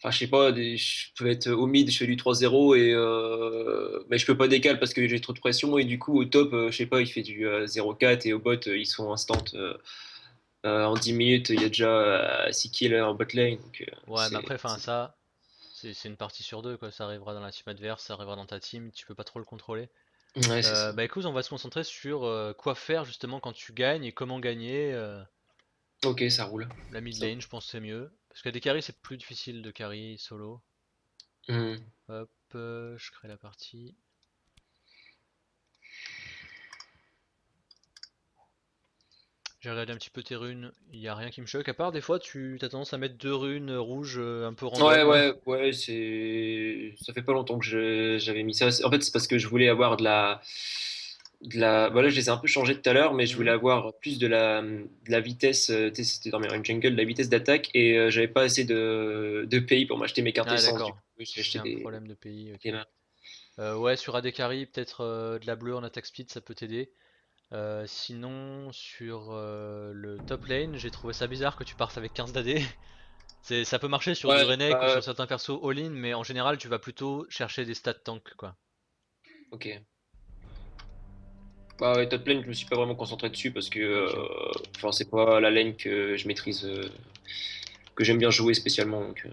Enfin, je sais pas, je peux être au mid, je fais du 3-0 et mais je peux pas décaler parce que j'ai trop de pression. Et du coup, au top, je sais pas, il fait du 0-4 et au bot, ils sont instant. En 10 minutes, il y a déjà 6 kills en bot lane. Donc, Ouais, mais après, enfin, ça, c'est une partie sur deux, quoi. Ça arrivera dans la team adverse, ça arrivera dans ta team, tu peux pas trop le contrôler. ouais, c'est ça. Bah écoute, on va se concentrer sur quoi faire justement quand tu gagnes et comment gagner. Ok, ça roule. La mid Ça roule. lane, je pense que c'est mieux. Parce que des carries, c'est plus difficile de carry solo. Hmm. Hop, je crée la partie. J'ai regardé un petit peu tes runes, il n'y a rien qui me choque. À part des fois, tu as tendance à mettre deux runes rouges un peu Ouais, random. ouais, ouais, ça fait pas longtemps que j'avais mis ça. En fait, c'est parce que je voulais avoir voilà, je les ai un peu changés tout à l'heure, mais je voulais Mhm. avoir plus de la vitesse. Tu sais, c'était dans mes runes jungle, de la vitesse d'attaque, et j'avais pas assez de pays pour m'acheter mes cartes Ah essence. Du d'accord, coup, j'ai c'est acheté un problème de pays, des ok. mains. Ouais, sur AD Carry, peut-être de la bleue en attaque speed, ça peut t'aider. Sinon, sur le top lane, j'ai trouvé ça bizarre que tu partes avec 15 d'AD. Ça peut marcher sur du Ouais, Renek ou sur certains persos all-in, mais en général, tu vas plutôt chercher des stats tank, quoi. ok. Bah ouais, top lane, je me suis pas vraiment concentré dessus parce que Ok. enfin, c'est pas la lane que je maîtrise, que j'aime bien jouer spécialement. Donc,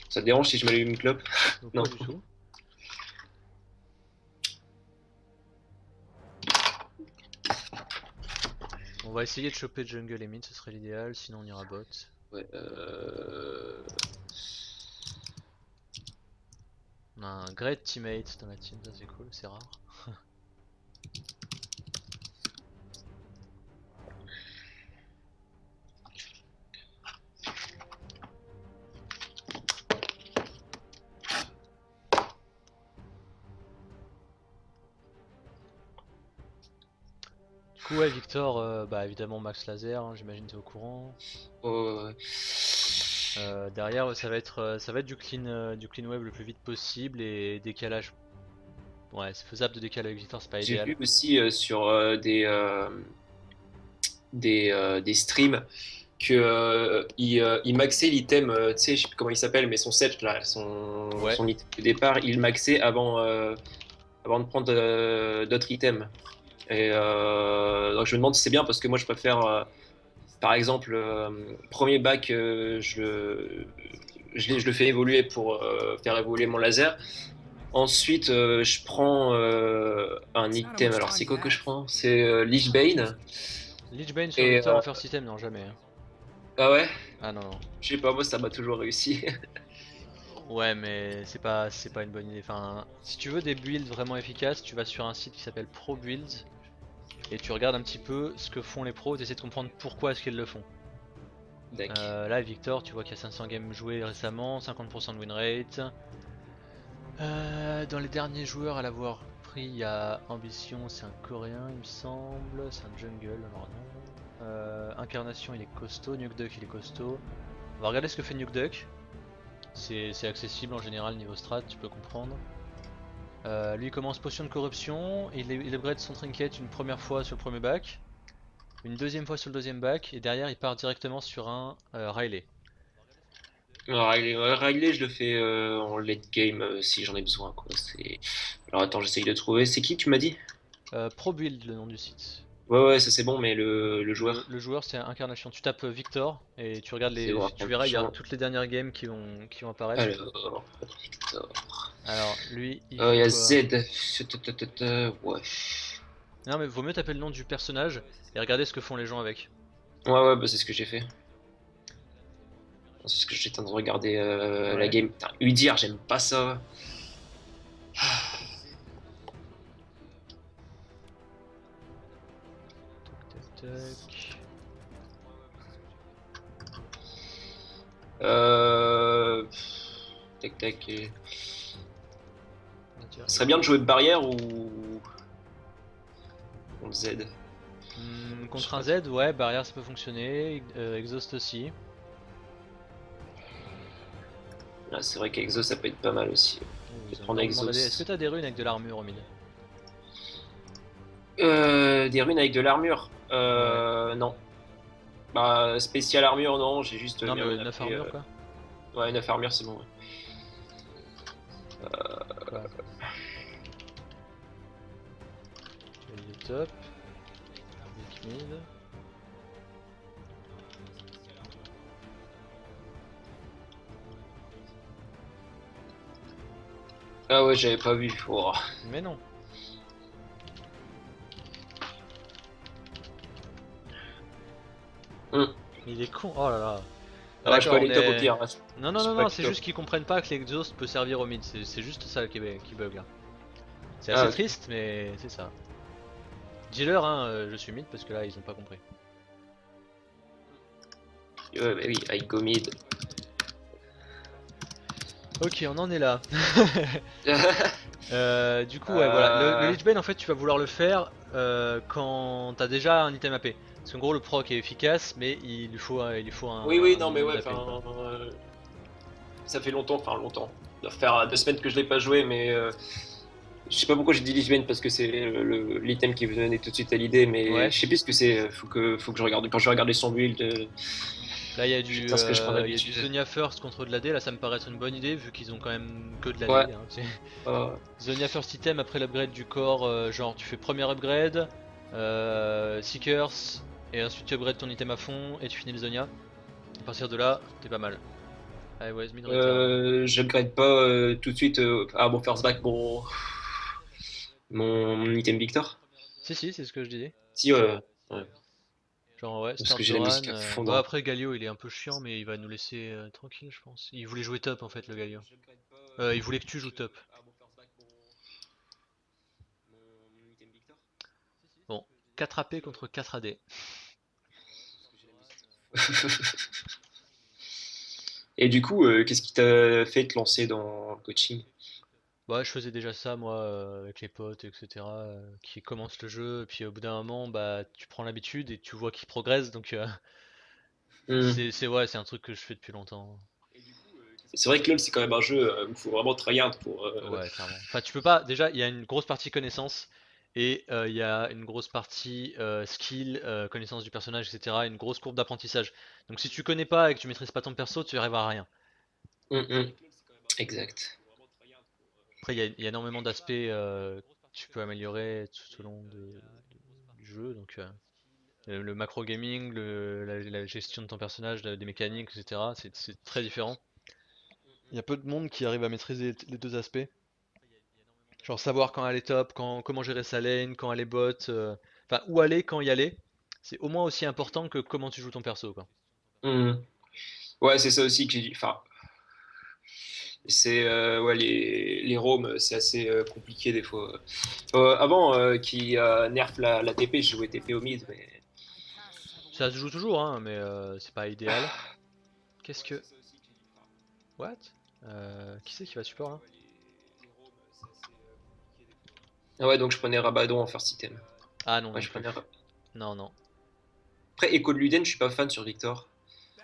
ça te dérange si je m'allume une clope? Donc, Non. pas du tout. On va essayer de choper jungle et mid, ce serait l'idéal, sinon on ira bot. Ouais, On a un great teammate dans la team, ça c'est cool, c'est rare. Du coup, ouais, Victor, bah évidemment Max Laser, hein, j'imagine t'es au courant. ouais. Derrière, ça va être du clean web le plus vite possible et décalage. Ouais, c'est faisable de décaler avec Victor, c'est pas J'ai idéal. vu aussi sur des streams que il maxait l'item, tu sais, je sais plus comment il s'appelle, mais son set là, Ouais, son item de départ, il maxait avant de prendre d'autres items. Et donc je me demande si c'est bien parce que moi je préfère, par exemple, premier bac, je le fais évoluer pour faire évoluer mon laser. Ensuite, je prends un item. Alors, c'est quoi que je prends? C'est Lich Bane. Lich Bane sur Et Victor en first item, non jamais, hein. ah ouais, Ah non, non. je sais pas, moi ça m'a toujours réussi. Ouais, mais c'est pas une bonne idée. Enfin, si tu veux des builds vraiment efficaces, tu vas sur un site qui s'appelle Pro Builds et tu regardes un petit peu ce que font les pros, tu essaies de comprendre pourquoi est-ce qu'ils le font. Deck. Là, Victor, tu vois qu'il y a 500 games joués récemment, 50% de win rate. Dans les derniers joueurs à l'avoir pris, il y a Ambition, c'est un coréen, il me semble. C'est un jungle, alors non. Incarnation, il est costaud. Nuke Duck, il est costaud. On va regarder ce que fait Nuke Duck. C'est accessible en général niveau strat, tu peux comprendre. Lui il commence potion de corruption, il upgrade son trinket une première fois sur le premier bac, une deuxième fois sur le deuxième bac, et derrière il part directement sur un Riley. Alors, Riley, je le fais en late game si j'en ai besoin, quoi. Alors, attends, j'essaye de trouver. C'est qui, tu m'as dit? Pro Build le nom du site. Ouais, ouais, ça c'est bon, mais le Le, joueur, le joueur c'est Incarnation. Tu tapes Victor et tu regardes c'est voir tu verras il y a condition. toutes les dernières games qui vont apparaître. Alors, Victor. Alors lui il Il fait y a quoi? Z. Ouais. Non mais vaut mieux taper le nom du personnage et regarder ce que font les gens avec. Ouais, ouais, bah, c'est ce que j'ai fait. C'est ce que j'étais en train de regarder la Ouais. game. Putain, Udyr, j'aime pas ça. Tac tac tac. Euh... Tac, tac. On va dire Ce serait bien de jouer Echo. barrière ou contre Z. Je sais Contre un pas. Z, ouais, barrière ça peut fonctionner, exhaust aussi. Ah, c'est vrai qu'Exo ça peut être pas mal aussi. Oh, Je vais ils ont prendre énormément d'AD. Est-ce que Exos. t'as des runes avec de l'armure au mid? Des runes avec de l'armure. Ouais. Non. Bah, spécial armure, non, j'ai juste Non, mis mais un mana 9 P, armure quoi. Ouais, 9 armure, c'est bon. Ouais. Quoi. Il est top. Weak mid. Ah ouais, j'avais pas vu. Oh. Mais non. Hum. Mais il est con. Oh là là. Ah Ah, je peux d'accord, on aller top au est. pire, hein. Non, non, Je non, peux pas non, aller c'est top. juste qu'ils comprennent pas que l'exhaust peut servir au mid. C'est juste ça qui bug là. C'est Ah, assez ok. triste, mais c'est ça. Dis-leur, hein, je suis mid parce que là ils ont pas compris. Ouais, bah oui, I go mid. Ok, on en est là. Du coup, ouais, voilà. Le euh... Lich Bane, en fait, tu vas vouloir le faire quand t'as déjà un item AP. Parce qu'en gros, le proc est efficace, mais il lui faut Oui, oui, un non, mais minimum ouais, d'AP, quoi. enfin, ça fait longtemps, enfin longtemps. Ça doit faire 2 semaines que je l'ai pas joué, mais je sais pas pourquoi j'ai dit Lich Bane parce que c'est l'item qui me venait tout de suite à l'idée, mais Ouais. je sais plus ce que c'est. Faut que je regarde. Quand je vais regarder son build, Là, je vais dire ce que je prends il y a du d'habitude. Zonia First contre de l'AD. Là, ça me paraît être une bonne idée, vu qu'ils ont quand même que de Ouais. l'AD. Hein. euh, Zonia First item après l'upgrade du corps, genre tu fais premier upgrade, Seekers, et ensuite tu upgrades ton item à fond, et tu finis le Zonia. À partir de là, t'es pas mal. Ah ouais, mid return. j'upgrade pas tout de suite à mon first back mon item Victor. Si, si, c'est ce que je disais. Si, ouais, Genre ouais, parce start que the j'ai la run. musique à fond Bah dans. après Galio il est un peu chiant mais il va nous laisser tranquille je pense. Il voulait jouer top en fait le Galio. Il voulait que tu joues top. Bon, 4 AP contre 4 AD. Et du coup, qu'est-ce qui t'a fait te lancer dans le coaching? Bah je faisais déjà ça moi avec les potes etc. Qui commencent le jeu et puis au bout d'un moment bah tu prends l'habitude et tu vois qu'ils progressent donc Hmm. ouais c'est un truc que je fais depuis longtemps. C'est vrai que LoL, c'est quand même un jeu où il faut vraiment tryhard pour. Ouais, clairement. Enfin, tu peux pas. Déjà, il y a une grosse partie connaissance et il y a une grosse partie skill, connaissance du personnage, etc. Une grosse courbe d'apprentissage. Donc, si tu connais pas et que tu maîtrises pas ton perso, tu arrives à rien. Hmm, hmm. Exact. Après, il y a énormément d'aspects que tu peux améliorer tout au long du jeu. Donc, le macro gaming, la gestion de ton personnage, des mécaniques, etc. C'est très différent. Il y a peu de monde qui arrive à maîtriser les deux aspects. Genre savoir quand elle est top, comment gérer sa lane, quand elle est bot, enfin où aller, quand y aller. C'est au moins aussi important que comment tu joues ton perso quoi. Hmm. Ouais, c'est ça aussi que j'ai dit. Enfin, c'est ouais, les roams, c'est assez compliqué des fois. Avant, qui nerf la TP, je jouais TP au mid, mais. Ça se joue toujours hein, mais c'est pas idéal. Qu'est-ce que... What? Qui c'est qui va support là? Ah ouais, donc je prenais Rabadon en first item. Ah non Ouais, non je prenais. plus. Non non. Après, Echo de Luden, je suis pas fan sur Victor.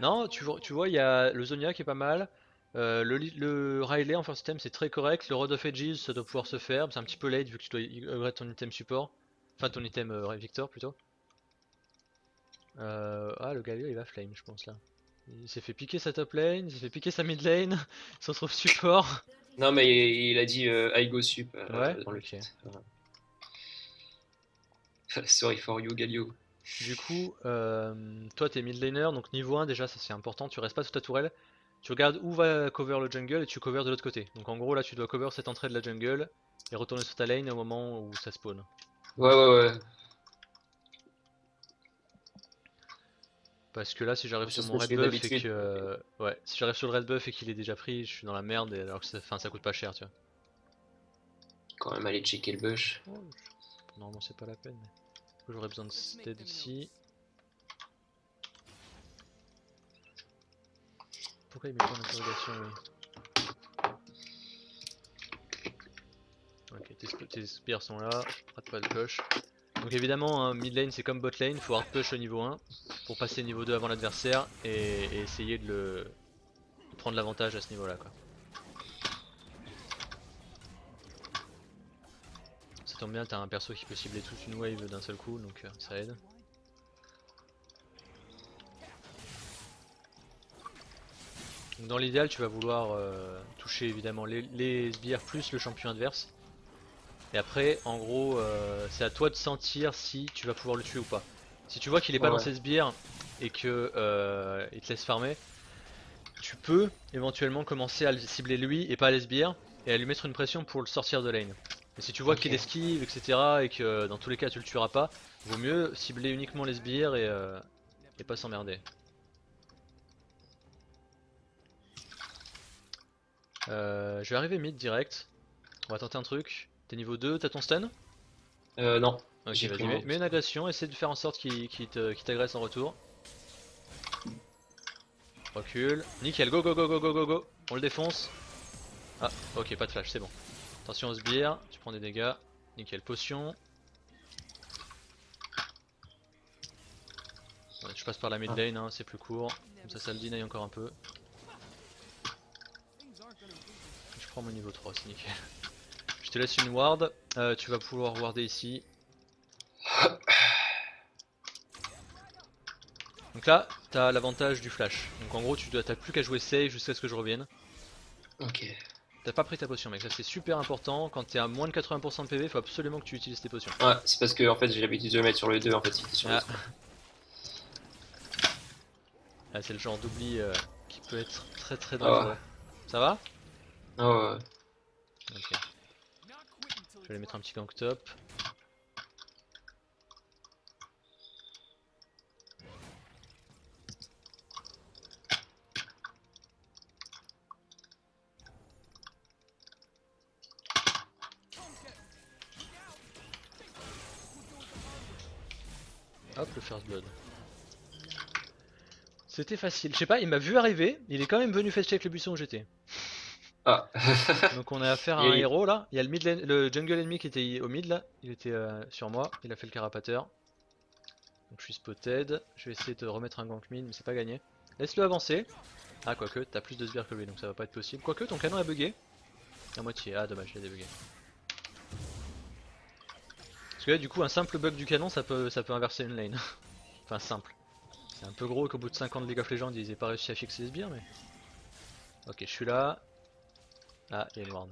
Non, tu vois, il y a le Zonia qui est pas mal. Le Riley en first item c'est très correct. Le Rod of Ages ça doit pouvoir se faire. C'est un petit peu late vu que tu dois upgrade ton item support. Enfin ton item Victor plutôt. Ah le Galio il va flame je pense là. Il s'est fait piquer sa top lane, il s'est fait piquer sa mid lane, il se retrouve support. Non, mais il a dit I go sup Ouais, dans le ok. chat. Sorry for you, Galio. Du coup, toi t'es mid laner, donc niveau 1 déjà ça c'est important, tu restes pas sous ta tourelle. Tu regardes où va cover le jungle et tu cover de l'autre côté. Donc en gros là tu dois cover cette entrée de la jungle et retourner sur ta lane au moment où ça spawn. Ouais, ouais, ouais. Parce que là si j'arrive C'est sur ce mon que je red fais buff et d'habitude. que... Ouais, si j'arrive sur le red buff et qu'il est déjà pris, je suis dans la merde alors que ça coûte pas cher tu vois. Quand même aller checker le bush. Oh, normalement c'est pas la peine. J'aurais besoin de stead ici. Pourquoi il met point d'interrogation lui? Ok, tes spears sont là, rate pas de coche. Donc évidemment, hein, mid lane c'est comme bot lane, faut hard push au niveau 1 pour passer niveau 2 avant l'adversaire et essayer de prendre l'avantage à ce niveau là quoi. Ça tombe bien, t'as un perso qui peut cibler toute une wave d'un seul coup donc ça aide. Donc dans l'idéal, tu vas vouloir toucher évidemment les sbires plus le champion adverse. Et après, en gros, c'est à toi de sentir si tu vas pouvoir le tuer ou pas. Si tu vois qu'il est pas dans Ouais. ses sbires et que il te laisse farmer, tu peux éventuellement commencer à le cibler lui et pas les sbires et à lui mettre une pression pour le sortir de lane. Mais si tu vois qu'il Ok. esquive, etc. et que dans tous les cas tu le tueras pas, vaut mieux cibler uniquement les sbires et pas s'emmerder. Je vais arriver mid direct. On va tenter un truc. T'es niveau 2, t'as ton stun? Non, Ok, j'ai pris vas-y, mon. mets une agression, essaie de faire en sorte qu'il t'agresse en retour. Recule. Nickel, go go go go go go go. On le défonce. Ah, ok, pas de flash, c'est bon. Attention aux sbires, tu prends des dégâts. Nickel, potion. Ouais, je passe par la mid Ah. lane, hein, c'est plus court. Comme ça le deny encore un peu. Je prends mon niveau 3, c'est nickel. Je te laisse une ward. Tu vas pouvoir warder ici. Donc là, t'as l'avantage du flash. Donc en gros, t'as plus qu'à jouer safe jusqu'à ce que je revienne. Ok. T'as pas pris ta potion, mec. Ça, c'est super important. Quand t'es à moins de 80% de PV, faut absolument que tu utilises tes potions. Ouais, c'est parce que en fait j'ai l'habitude de le mettre sur le 2 en fait, si t'es sur le Ah, 3. ah, c'est le genre d'oubli qui peut être très très Ah dangereux. Ça va? ouais. Ah ouais. Ok. Je vais aller mettre un petit gank top. Hop, le first blood. C'était facile. Je sais pas, il m'a vu arriver. Il est quand même venu fast check le buisson où j'étais. Ah. Donc on a affaire à un Et- héros là. Il y a le jungle ennemi qui était au mid là. Il était sur moi. Il a fait le carapateur. Donc je suis spotted. Je vais essayer de remettre un gank mid, mais c'est pas gagné. Laisse-le avancer. Ah, quoique, t'as plus de sbires que lui, donc ça va pas être possible. Quoique, ton canon est bugué. À moitié. Ah, dommage, il a débugué. Parce que là, du coup, un simple bug du canon, ça peut inverser une lane. Enfin, simple. C'est un peu gros qu'au bout de 5 ans de League of Legends, ils aient pas réussi à fixer les sbires, mais. Ok, je suis là. Ah, il y a une ward.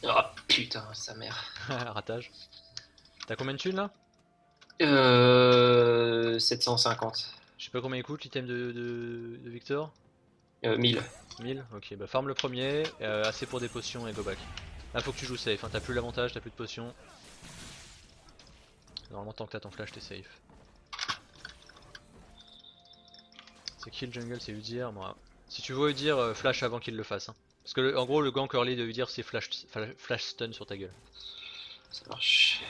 Ah putain, sa mère. Ratage. T'as combien de thunes là? 750. Je sais pas combien il coûte l'item de Victor. 1000. 1000. Ok, bah farm le premier, assez pour des potions et go back. Là faut que tu joues safe, hein. T'as plus l'avantage, t'as plus de potions. Normalement tant que t'as ton flash t'es safe. C'est qui le jungle? C'est Udyr, moi. Si tu vois Udyr, flash avant qu'il le fasse, hein. Parce que en gros le gank early de Udyr c'est flash stun sur ta gueule. Ça marche.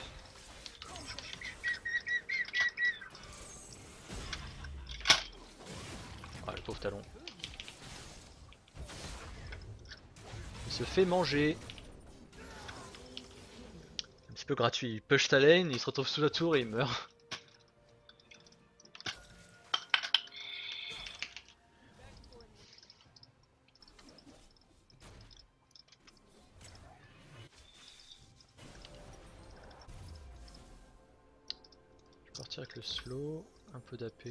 Ah le pauvre talon. Il se fait manger. Un petit peu gratuit. Il push ta lane, il se retrouve sous la tour et il meurt. Je vais partir avec le slow, un peu d'AP.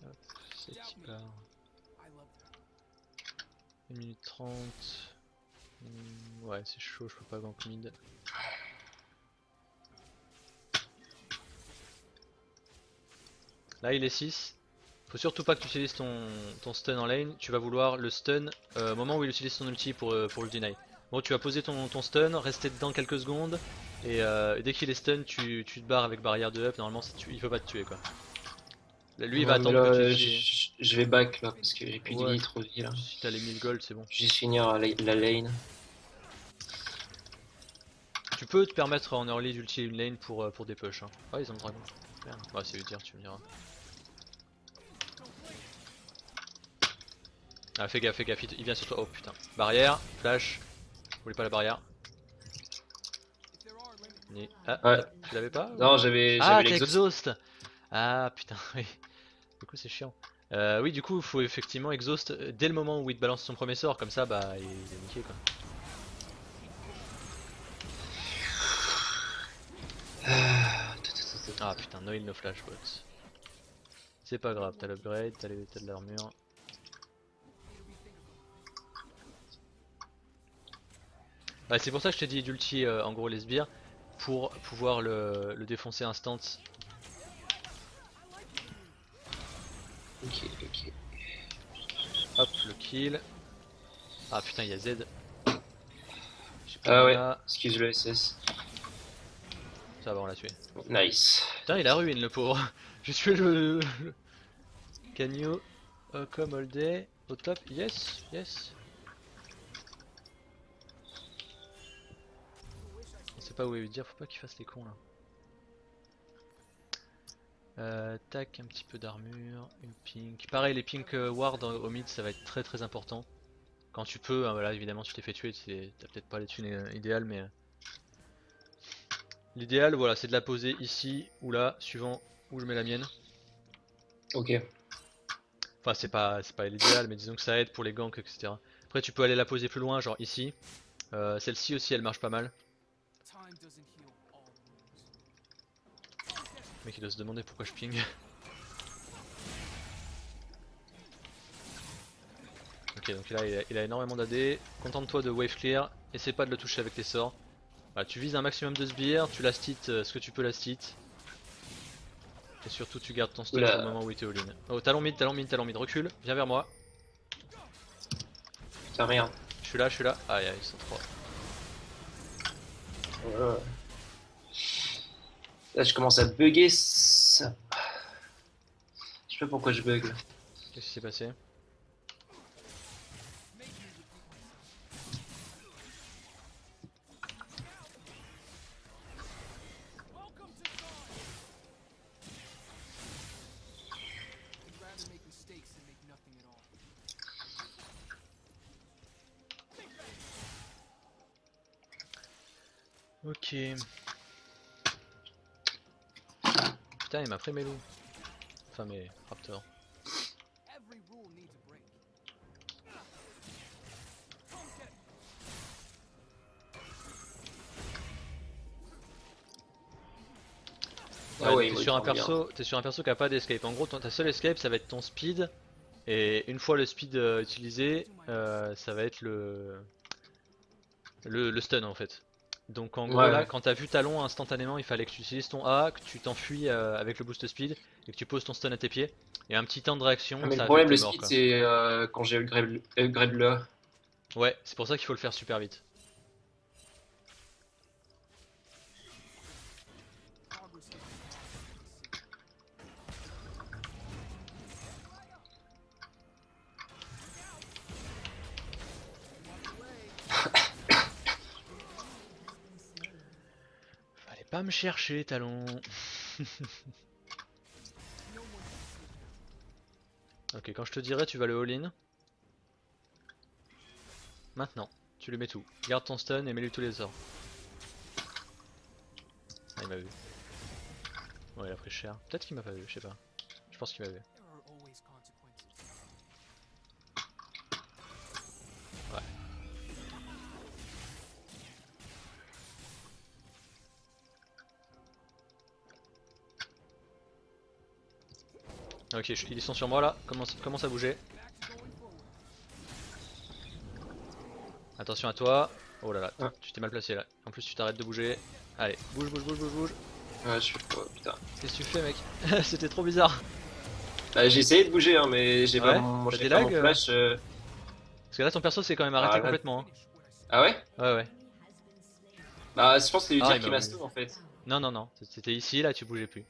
Hop, c'est part. 1 minute 30. Ouais, c'est chaud, je peux pas gank mid. Là, il est 6. Faut surtout pas que tu utilises ton stun en lane. Tu vas vouloir le stun au moment où il utilise son ulti pour le deny. Bon, tu vas poser ton stun, rester dedans quelques secondes. Et dès qu'il est stun, tu te barres avec barrière de up. Normalement, il peut pas te tuer quoi. Là, lui, il va Ouais, mais attendre que tu là, finis. je vais back là parce que j'ai plus de Ouais, vie, trop de vie là. si t'as les 1000 gold, c'est bon. Juste finir la lane. Tu peux te permettre en early d'ulti une lane pour des push. Hein. Ah, ils ont le dragon. Merde. Ouais, c'est Udyr, tu me diras. Ah, fais gaffe, il vient sur toi. Oh putain. Barrière, flash. Vous voulez pas la barrière? Ah, Ouais. tu l'avais pas Non, ou... j'avais Ah, t'as l'exhaust. exhaust. Ah putain, oui. Du coup, c'est chiant. Oui, du coup, il faut effectivement exhaust dès le moment où il te balance son premier sort. Comme ça, bah, il est niqué quoi. Ah putain, no heal, no flash, bot. C'est pas grave, t'as l'upgrade, t'as de l'armure. Ouais, c'est pour ça que je t'ai dit d'ulti en gros les sbires pour pouvoir le défoncer instant. Ok, ok. Hop, le kill. Ah putain, il y a Z. J'ai plus de Ah ouais, mana. excuse le SS. Ça va, on l'a tué. Nice. Putain, il a ruine le pauvre. J'ai tué le. Can you come all day au top? Yes, yes. On sait pas où lui dire, faut pas qu'il fasse les cons là. Tac, un petit peu d'armure, une pink. Pareil, les pink ward au mid, ça va être très très important. Quand tu peux, hein, voilà, évidemment, tu t'es fait tuer, t'as peut-être pas les thunes idéales, mais l'idéal, voilà, c'est de la poser ici ou là, suivant où je mets la mienne. Ok. Enfin, c'est pas l'idéal, mais disons que ça aide pour les ganks, etc. Après, tu peux aller la poser plus loin, genre ici. Celle-ci aussi, elle marche pas mal. Le mec, il doit se demander pourquoi je ping. Ok, donc là, il a énormément d'AD. Contente-toi de wave clear. Essaie pas de le toucher avec tes sorts. Voilà, tu vises un maximum de sbires, tu last hit ce que tu peux last hit. Et surtout, tu gardes ton stun pour le Oula, moment où il était all-in. Oh, talon mid, talon mid, talon mid. Recule, viens vers moi. putain, merde. Je suis là, je suis là. Aïe, aïe, ils sont trois. Voilà. Là, je commence à bugger ça. Je sais pas pourquoi je bug là. Qu'est-ce qui s'est passé? Ok. Putain, il m'a pris mes loups. Enfin, mes raptors. Ah Ouais, ouais, donc il t'es me sur un prend bien. perso qui a pas d'escape. En gros, ta seule escape, ça va être ton speed. Et une fois le speed utilisé, ça va être le stun en fait. Donc en Ouais, gros là, ouais. quand t'as vu talon instantanément, il fallait que tu utilises ton A, que tu t'enfuis avec le boost speed et que tu poses ton stun à tes pieds. Et un petit temps de Ah, réaction, mais le ça a fait que problème, t'es le mort speed, quoi. c'est quand j'ai le grab là. Ouais, c'est pour ça qu'il faut le faire super vite. Fallait pas me chercher talon. Ok, quand je te dirai, tu vas le all-in. Maintenant, tu lui mets tout. Garde ton stun et mets-lui tous les sorts. Ah, il m'a vu. Ouais, il a pris cher. Peut-être qu'il m'a pas vu, je sais pas. Je pense qu'il m'a vu. Ouais. Ok, ils sont sur moi là. Commence à bouger. Attention à toi. Oh là là, Ah, tu t'es mal placé là. En plus, tu t'arrêtes de bouger. Allez, bouge, bouge, bouge, bouge, bouge. ouais, je sais pas, putain. Qu'est-ce que tu fais, mec? C'était trop bizarre. Bah, j'ai essayé de bouger, hein, mais j'ai pas Ouais? T'as j'ai des pas mon lags? flash. Parce que là, ton perso s'est quand même arrêté Ah, là. complètement, hein. Ah ouais? Ouais, ouais. Bah, je pense que c'est lui Ah, dire il qu'il m'a m'a vu. stun en fait. Non, non, non. C'était ici, là, tu bougeais plus.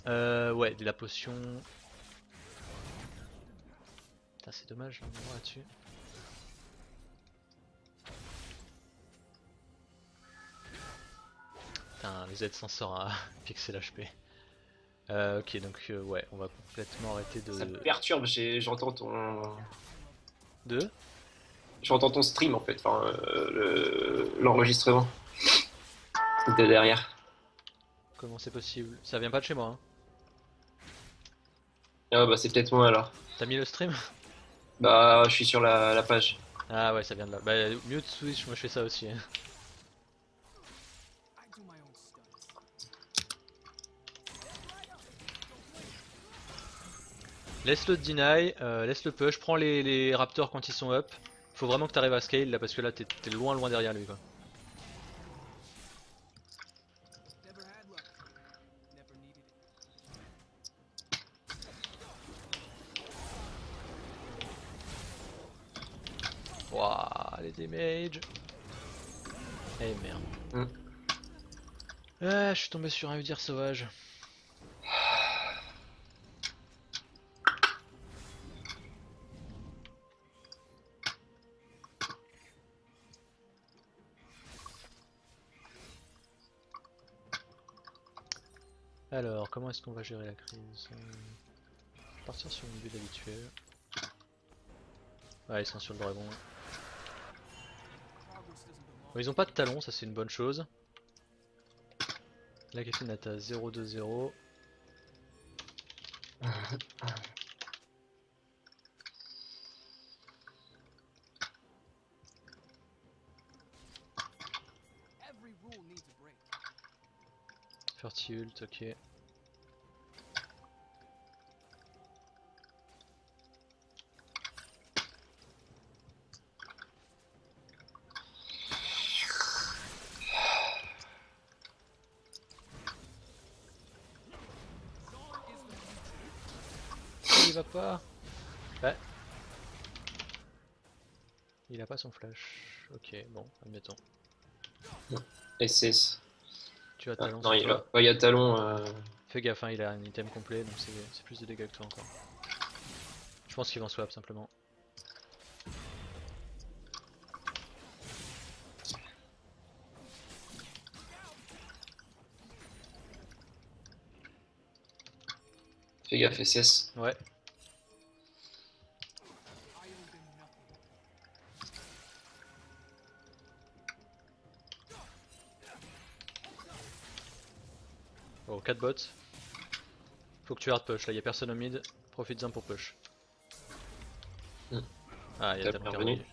Ouais, de la potion. Putain, c'est dommage, on est là-dessus. Putain, le Z s'en sort à pixel HP. Ok, donc ouais, on va complètement arrêter Ça me de... perturbe, j'entends ton. De? J'entends ton stream en fait, enfin l'enregistrement de derrière. Comment c'est possible? Ça vient pas de chez moi, hein. Ah bah c'est peut-être moi alors. T'as mis le stream? Bah je suis sur la page. Ah ouais, ça vient de là. Bah, mute Switch, moi je fais ça aussi. Laisse le deny, laisse le push, prends les raptors quand ils sont up. Faut vraiment que t'arrives à scale là parce que là t'es loin derrière lui quoi. Wouah, les damage. Eh merde. Hmm. Ah, je suis tombé sur un Udyr sauvage. Alors, comment est-ce qu'on va gérer la crise? Je vais partir sur une build habituelle. Ouais, ils sont sur le dragon. Bon, ils ont pas de talons, ça c'est une bonne chose. La Kathleen est à 0-2-0. Ferti ult, ok. Il va pas. Ouais. Il a pas son flash. Ok, bon, admettons. SS. Tu as Ah, talent non, sur il y a, toi. ouais, il y a talon. Fais gaffe, hein, il a un item complet donc c'est plus de dégâts que toi encore. Je pense qu'il va en swap simplement. Fais gaffe, SS. Ouais. Oh, 4 bots. Faut que tu hard push, là y'a personne au mid, profites-en pour push. Hmm. Ah, y'a T'as talent qui est revenu. revenu.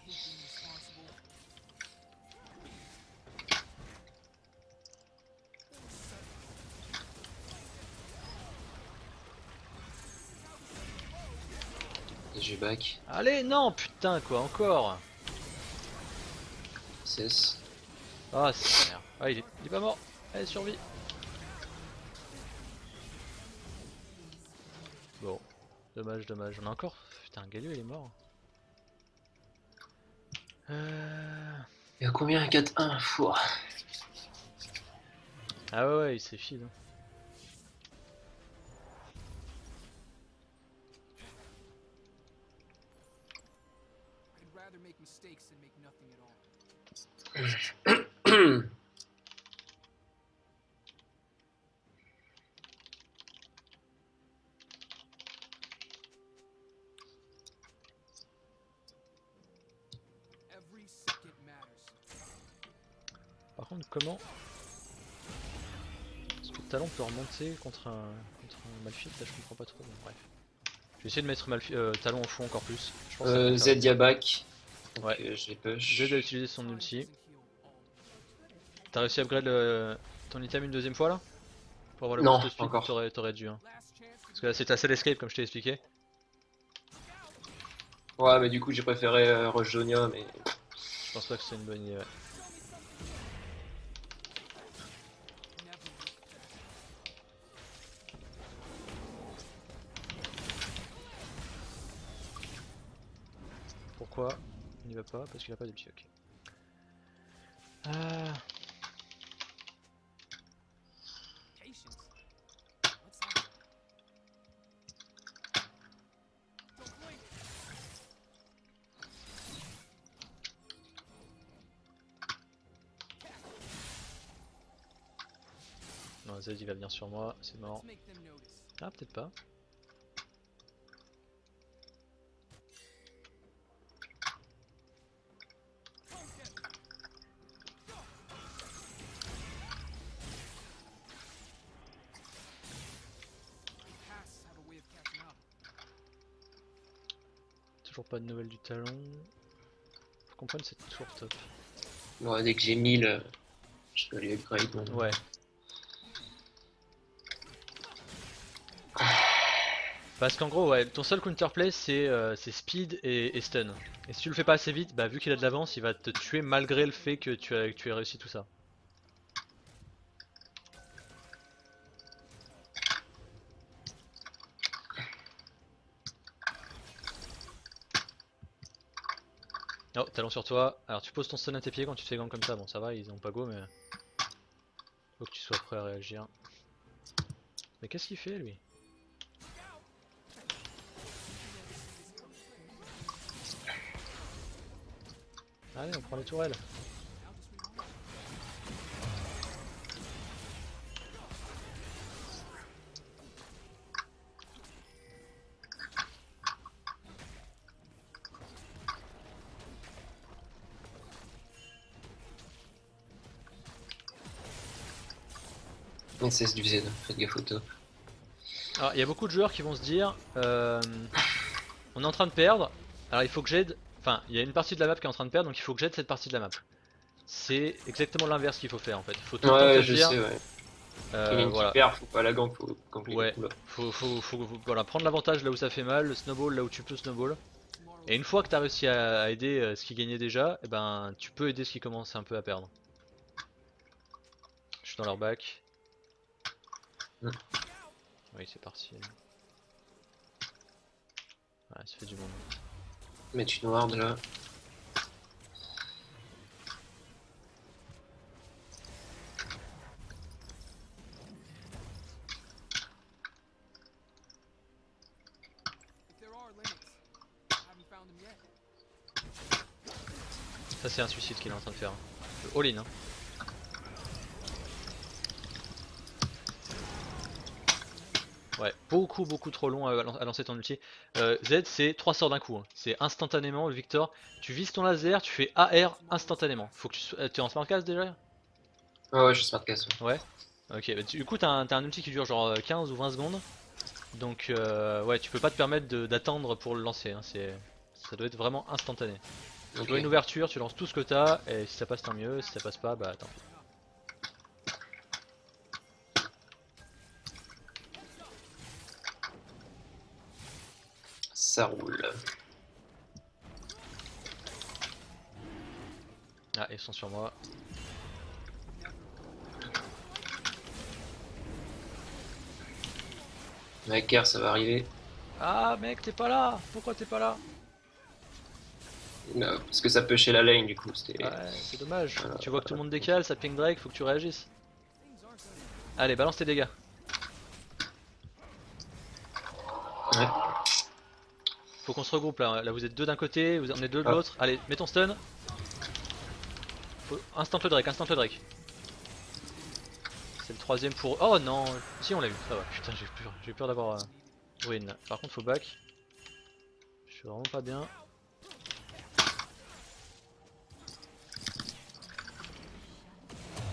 Et j'ai back. Allez, non, putain, quoi, encore. SS. Ah, c'est merde. Ah, il est pas mort. Allez, survie. Bon, dommage, dommage. On a encore. Putain, Galio il est mort. Il y a combien? 4-1. Fou. Ah ouais, ouais, il s'est fil. Hein. Par contre, comment est-ce que le talent peut remonter contre un Malphite? Là, je comprends pas trop. Bon, bref. Je vais essayer de mettre talon au fond encore plus. Je pense que ça peut faire Z, la il y a diff. back. Donc Ouais. j'ai Z a push. utilisé son ulti. T'as réussi à upgrade ton item une deuxième fois là? Pour avoir le Non, boost de pas speed, encore. t'aurais dû. Hein. Parce que là, c'est ta seule escape comme je t'ai expliqué. Ouais, mais du coup, j'ai préféré Rush Zonia, mais. Je pense pas que c'est une bonne idée. Ouais. Pourquoi il n'y va pas? Parce qu'il a pas d'ulti, ok. Ah. Non, Z il va venir sur moi, c'est mort. Ah, peut-être pas. Toujours pas de nouvelles du talon. Faut comprendre, c'est toujours top. Ouais, dès que j'ai 1000, je peux aller upgrade. Ouais. Parce qu'en gros, ouais, ton seul counterplay c'est speed et stun. Et si tu le fais pas assez vite, bah vu qu'il a de l'avance, il va te tuer malgré le fait que tu aies réussi tout ça. Oh, talon sur toi. Alors tu poses ton stun à tes pieds quand tu te fais gang comme ça. Bon, ça va, ils ont pas go, mais faut que tu sois prêt à réagir. Mais qu'est-ce qu'il fait lui? Allez, on prend les tourelles. Et c'est du Z, faites gaffe au top. Alors, il y a beaucoup de joueurs qui vont se dire on est en train de perdre, alors il faut que j'aide. Enfin, il y a une partie de la map qui est en train de perdre, donc il faut que j'aide cette partie de la map. C'est exactement l'inverse qu'il faut faire en fait. Il faut tout le temps te Ouais, je dire sais, ouais. Quand il y a une qui voilà, perd, faut pas la gank, faut ganker les ouais, coups là. voilà, prendre l'avantage là où ça fait mal, le snowball là où tu peux snowball. Et une fois que tu as réussi à aider ce qui gagnait déjà, et ben tu peux aider ce qui commence un peu à perdre. Je suis dans leur back. Mm. Oui, c'est parti. Ouais, ça fait du monde. Mettre une ward là. Ça c'est un suicide qu'il est en train de faire. Le all-in hein. Ouais, beaucoup trop long à lancer ton ulti. Z c'est 3 sorts d'un coup, hein. C'est instantanément, Victor. Tu vises ton laser, tu fais AR instantanément. Faut que tu sois... T'es en smartcast déjà? Ouais, ouais, je suis smart casse. Ouais. Ok, bah, du coup t'as un ulti qui dure genre 15 ou 20 secondes. Donc ouais, tu peux pas te permettre d'attendre pour le lancer, hein. Ça doit être vraiment instantané. Tu vois une Ok. ouverture, tu lances tout ce que t'as, et si ça passe tant mieux, si ça passe pas, bah attends. Ça roule. Ah, ils sont sur moi. Maker, ça va arriver. Ah mec, t'es pas là. Pourquoi t'es pas là? Parce que ça pushait la lane du coup. C'était. Ouais, c'est dommage. Voilà. Tu vois que tout le monde décale, ça ping Drake, faut que tu réagisses. Allez, balance tes dégâts. Ouais. Faut qu'on se regroupe là. Là, vous êtes deux d'un côté, on est deux de Ah. l'autre. Allez, mets ton stun. Instant le Drake, instant le Drake. C'est le troisième pour. Oh non. Si, on l'a eu. Ça va. Putain, j'ai peur d'avoir ruine. Par contre, faut back. Je suis vraiment pas bien.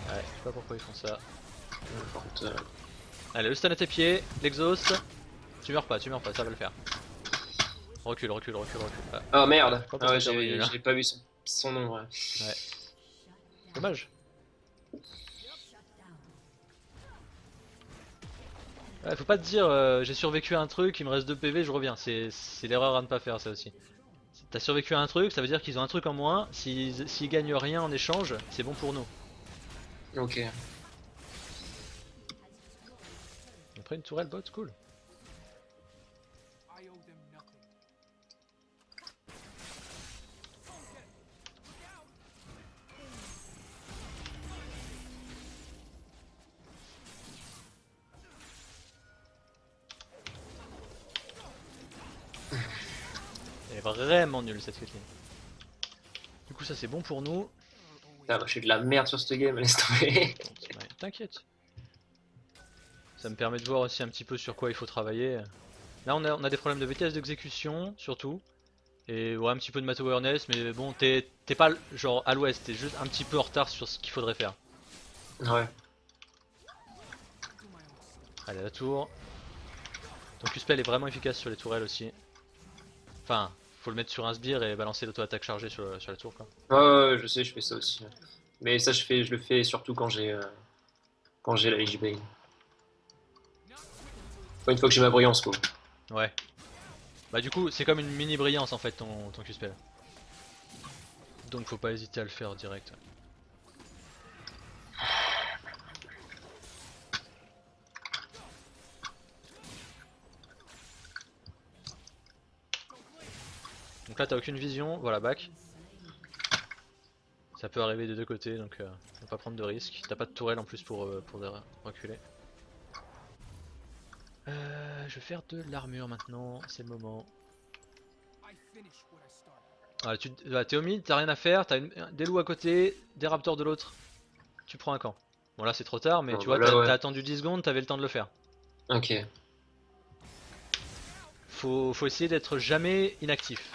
Ouais, je sais pas pourquoi ils font ça. Par contre, Allez, le stun à tes pieds, l'exhaust. Tu meurs pas, ça va le faire. Recule. Ah, oh merde. je crois pas Ah ouais, qu'on t'a ruiné, là. j'ai pas vu son nom. Ouais. Ouais. Dommage. Ouais, faut pas te dire j'ai survécu à un truc, il me reste 2 PV, je reviens. C'est l'erreur à ne pas faire ça aussi. T'as survécu à un truc, ça veut dire qu'ils ont un truc en moins. S'ils gagnent rien en échange, c'est bon pour nous. Ok. Après une tourelle bot, cool. Elle est vraiment nulle cette quête. Du coup ça c'est bon pour nous. Ah, bah, je suis de la merde sur cette game, laisse tomber. Ouais, t'inquiète. Ça me permet de voir aussi un petit peu sur quoi il faut travailler. Là on a des problèmes de vitesse d'exécution surtout. Et ouais un petit peu de math awareness mais bon t'es pas genre à l'ouest, t'es juste un petit peu en retard sur ce qu'il faudrait faire. Ouais. Allez la tour. Ton Q-spell est vraiment efficace sur les tourelles aussi. Enfin, faut le mettre sur un sbire et balancer l'auto-attaque chargée sur la tour quoi. Ouais, ouais, je sais, je fais ça aussi. Mais ça, je le fais surtout quand j'ai la HB. Une fois que j'ai ma brillance, quoi. Ouais. Bah du coup c'est comme une mini brillance en fait ton Q-spell. Donc faut pas hésiter à le faire direct. Donc là t'as aucune vision, voilà back. Ça peut arriver des deux côtés donc faut pas prendre de risques. T'as pas de tourelle en plus pour reculer. Je vais faire de l'armure maintenant, c'est le moment. Voilà, t'es au mid, t'as rien à faire, t'as des loups à côté, des raptors de l'autre. Tu prends un camp. Bon là c'est trop tard mais Bon, tu vois voilà, t'as ouais. attendu 10 secondes, t'avais le temps de le faire. Ok. Faut essayer d'être jamais inactif.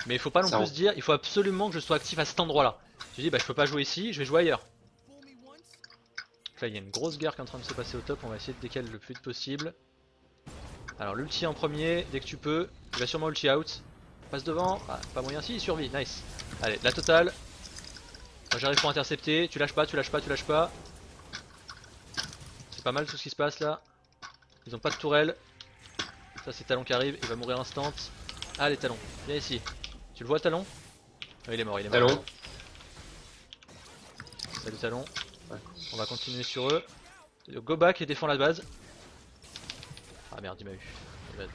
Mais il faut pas non Ça plus se roule. dire il faut absolument que je sois actif à cet endroit là. Tu dis bah je peux pas jouer ici, je vais jouer ailleurs. Donc là il y a une grosse guerre qui est en train de se passer au top, on va essayer de décaler le plus vite possible. Alors l'ulti en premier, dès que tu peux, il va sûrement ulti out. Passe devant, ah, pas moyen, si il survit, nice. Allez, la totale. Moi j'arrive pour intercepter, tu lâches pas, tu lâches pas, tu lâches pas. C'est pas mal tout ce qui se passe là. Ils ont pas de tourelle. Ça c'est Talon qui arrive, il va mourir instant. Allez Talon, viens ici. Tu le vois Talon? Oh, il est mort, il est mort. Talon. Salut Talon. Ouais. On va continuer sur eux. Go back et défends la base. Ah merde, il m'a eu. Bad.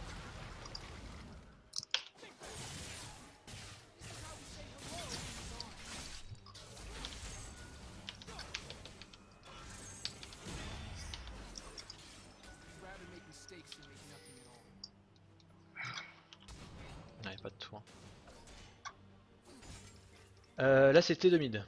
Ouais, pas de tour. Là c'était de mid.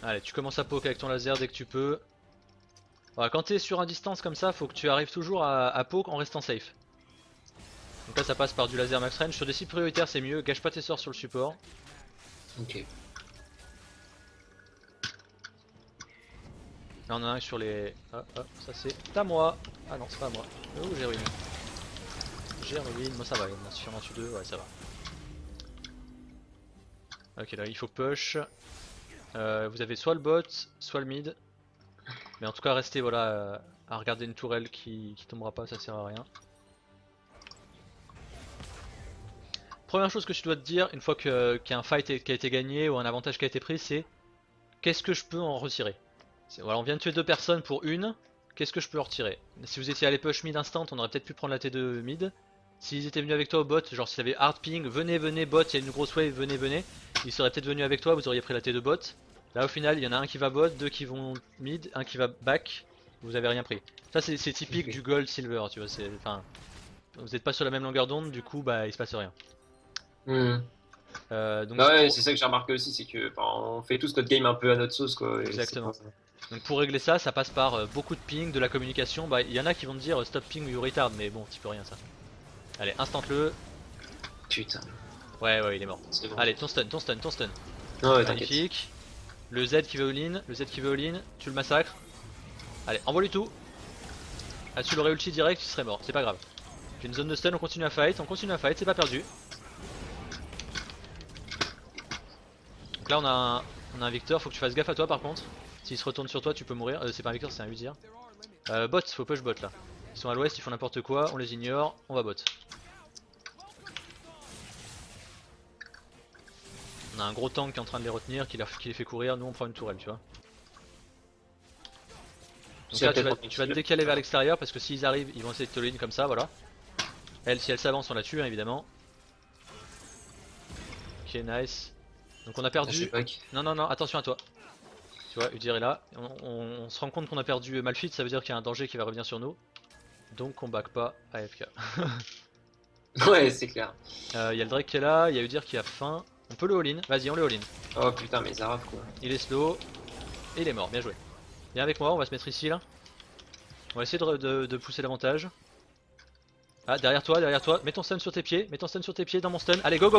Allez, tu commences à poke avec ton laser dès que tu peux. Voilà, quand t'es sur un distance comme ça, faut que tu arrives toujours à poke en restant safe. Donc là ça passe par du laser max range. Sur des cibles prioritaires c'est mieux, gâche pas tes sorts sur le support. Ok. Là on en a un sur les... Ah, ça c'est à moi. Ah non c'est pas à moi. Oh j'ai ruiné. J'ai ruiné, moi ça va, il y en a sûrement dessus deux, ouais ça va. Ok là il faut push. Vous avez soit le bot, soit le mid. Mais en tout cas restez voilà à regarder une tourelle qui tombera pas, ça sert à rien. Première chose que tu dois te dire une fois qu'il y a un fight qui a été gagné ou un avantage qui a été pris, c'est qu'est-ce que je peux en retirer. Voilà, on vient de tuer deux personnes pour une, qu'est-ce que je peux en retirer. Si vous étiez allé push mid instant, on aurait peut-être pu prendre la T2 mid. S'ils étaient venus avec toi au bot, genre si t'avais hard ping, venez bot, il y a une grosse wave, venez, ils seraient peut-être venus avec toi, vous auriez pris la T2 bot. Là au final il y en a un qui va bot, deux qui vont mid, un qui va back, vous avez rien pris. Ça c'est typique Ok. du gold silver, tu vois, enfin, vous n'êtes pas sur la même longueur d'onde, du coup bah il se passe rien. Hmm. Donc Bah ouais, pour... c'est ça que j'ai remarqué aussi, c'est que enfin, on fait tous notre game un peu à notre sauce, quoi. Et c'est pas... Exactement. Donc pour régler ça, ça passe par beaucoup de ping, de la communication. Bah il y en a qui vont te dire stop ping ou you retard, mais bon, tu peux rien ça. Allez, instant le. Putain, Ouais, il est mort. c'est bon. Allez, ton stun, ton stun, ton stun. Non, ouais, t'inquiète. Magnifique. Le Z qui va all-in, le Z qui va all-in, tu le massacres. Allez, envoie-lui tout. Ah, tu l'aurais ulti direct, il serait mort, c'est pas grave. J'ai une zone de stun, on continue à fight, c'est pas perdu. Donc là on a un Victor, faut que tu fasses gaffe à toi par contre. S'il se retourne sur toi, tu peux mourir. C'est pas un Victor, c'est un Udyr. Bot, faut push bot là. Ils sont à l'ouest, ils font n'importe quoi, on les ignore, on va bot. On a un gros tank qui est en train de les retenir, qui les fait courir, nous on prend une tourelle, tu vois. Donc là tu vas te décaler vers l'extérieur parce que s'ils arrivent, ils vont essayer de te lean comme ça, voilà. Elle, si elle s'avance, on la tue hein, évidemment. Ok, nice. Donc on a perdu. Non, attention à toi. Tu vois, Udyr est là. On se rend compte qu'on a perdu Malphite, ça veut dire qu'il y a un danger qui va revenir sur nous. Donc on back pas AFK. Ouais, c'est clair. Il y a le Drake qui est là, il y a Udyr qui a faim. On peut le all-in, vas-y on le all-in. Oh putain, mais Zaraf quoi. Il est slow. Et il est mort, bien joué. Viens avec moi, on va se mettre ici là. On va essayer de pousser davantage. Ah, derrière toi, mets ton stun sur tes pieds, dans mon stun. Allez, go,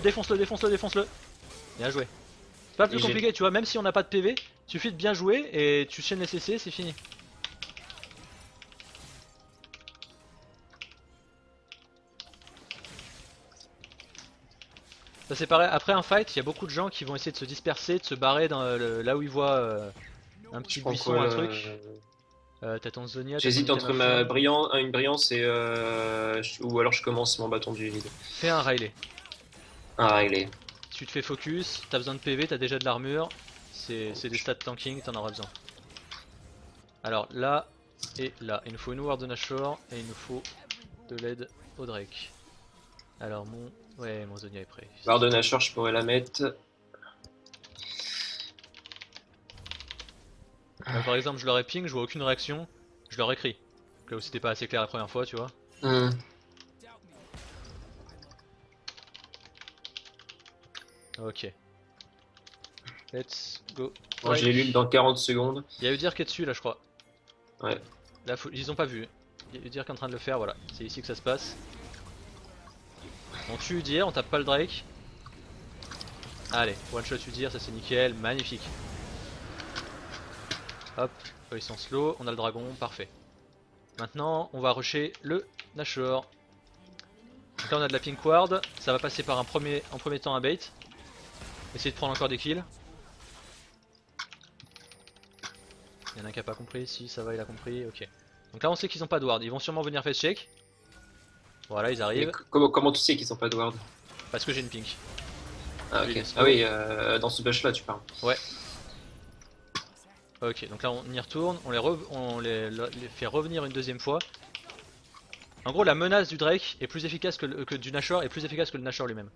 défonce-le. Bien joué. C'est pas plus compliqué, tu vois, même si on n'a pas de PV, suffit de bien jouer et tu chaînes les CC, c'est fini. Ça c'est pareil, après un fight, il y a beaucoup de gens qui vont essayer de se disperser, de se barrer dans là où ils voient un Je petit prends quoi buisson, un là? truc. T'as ton Zonia, t'as ton J'hésite item entre à fond. une brillance et ou alors je commence mon bâton du vide. Fais un Riley. Ah, réglé. Si tu te fais focus, t'as besoin de PV, t'as déjà de l'armure. C'est des stats tanking, t'en auras besoin. Alors là et là, il nous faut une ward de Nashor et il nous faut de l'aide au Drake. Alors ouais, mon Zonia est prêt. Barre de Nashor, je pourrais la mettre. Là, par exemple, je leur ai ping, je vois aucune réaction, je leur écris. Là où c'était pas assez clair la première fois, tu vois. Hmm. Ok. Let's go. Moi, je l'ai lu dans 40 secondes. Il y a Udyr qui est dessus là, je crois. Ouais. Là, ils ont pas vu. Il y a Udyr qui est en train de le faire, voilà. C'est ici que ça se passe. On tue Udyr, on tape pas le Drake. Allez, one shot Udyr, ça c'est nickel, magnifique. Hop, eux, ils sont slow, on a le dragon, parfait. Maintenant, on va rusher le Nashor. Donc là, on a de la pink ward, ça va passer par en premier temps un bait. Essayer de prendre encore des kills. Il y en a un qui a pas compris, si ça va, il a compris, ok. Donc là, on sait qu'ils ont pas de ward, ils vont sûrement venir face check. Voilà, ils arrivent. Comment tu sais qu'ils sont pas de ward? Parce que j'ai une pink. Ah, ok. Ah oui, dans ce bush là, tu parles. Ouais. Ok, donc là on y retourne, on les fait revenir une deuxième fois. En gros, la menace du Drake est plus efficace que du Nashor, est plus efficace que le Nashor lui-même.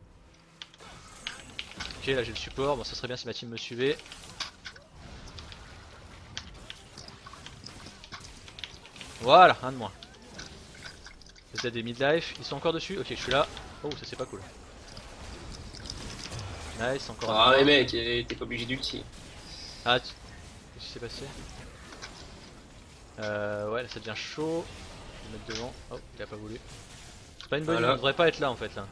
Ok, là j'ai le support, bon ça serait bien si ma team me suivait. Voilà, un de moins. Vous êtes des midlife, ils sont encore dessus. Ok, je suis là. Oh, ça c'est pas cool. Nice, encore un de Ah, moins. mais mec, t'es pas obligé d'ulti. Ah, qu'est-ce qui s'est passé? Ouais, là ça devient chaud. Je vais mettre devant. Oh, il a pas voulu. C'est pas une bonne idée, on devrait pas être là en fait là.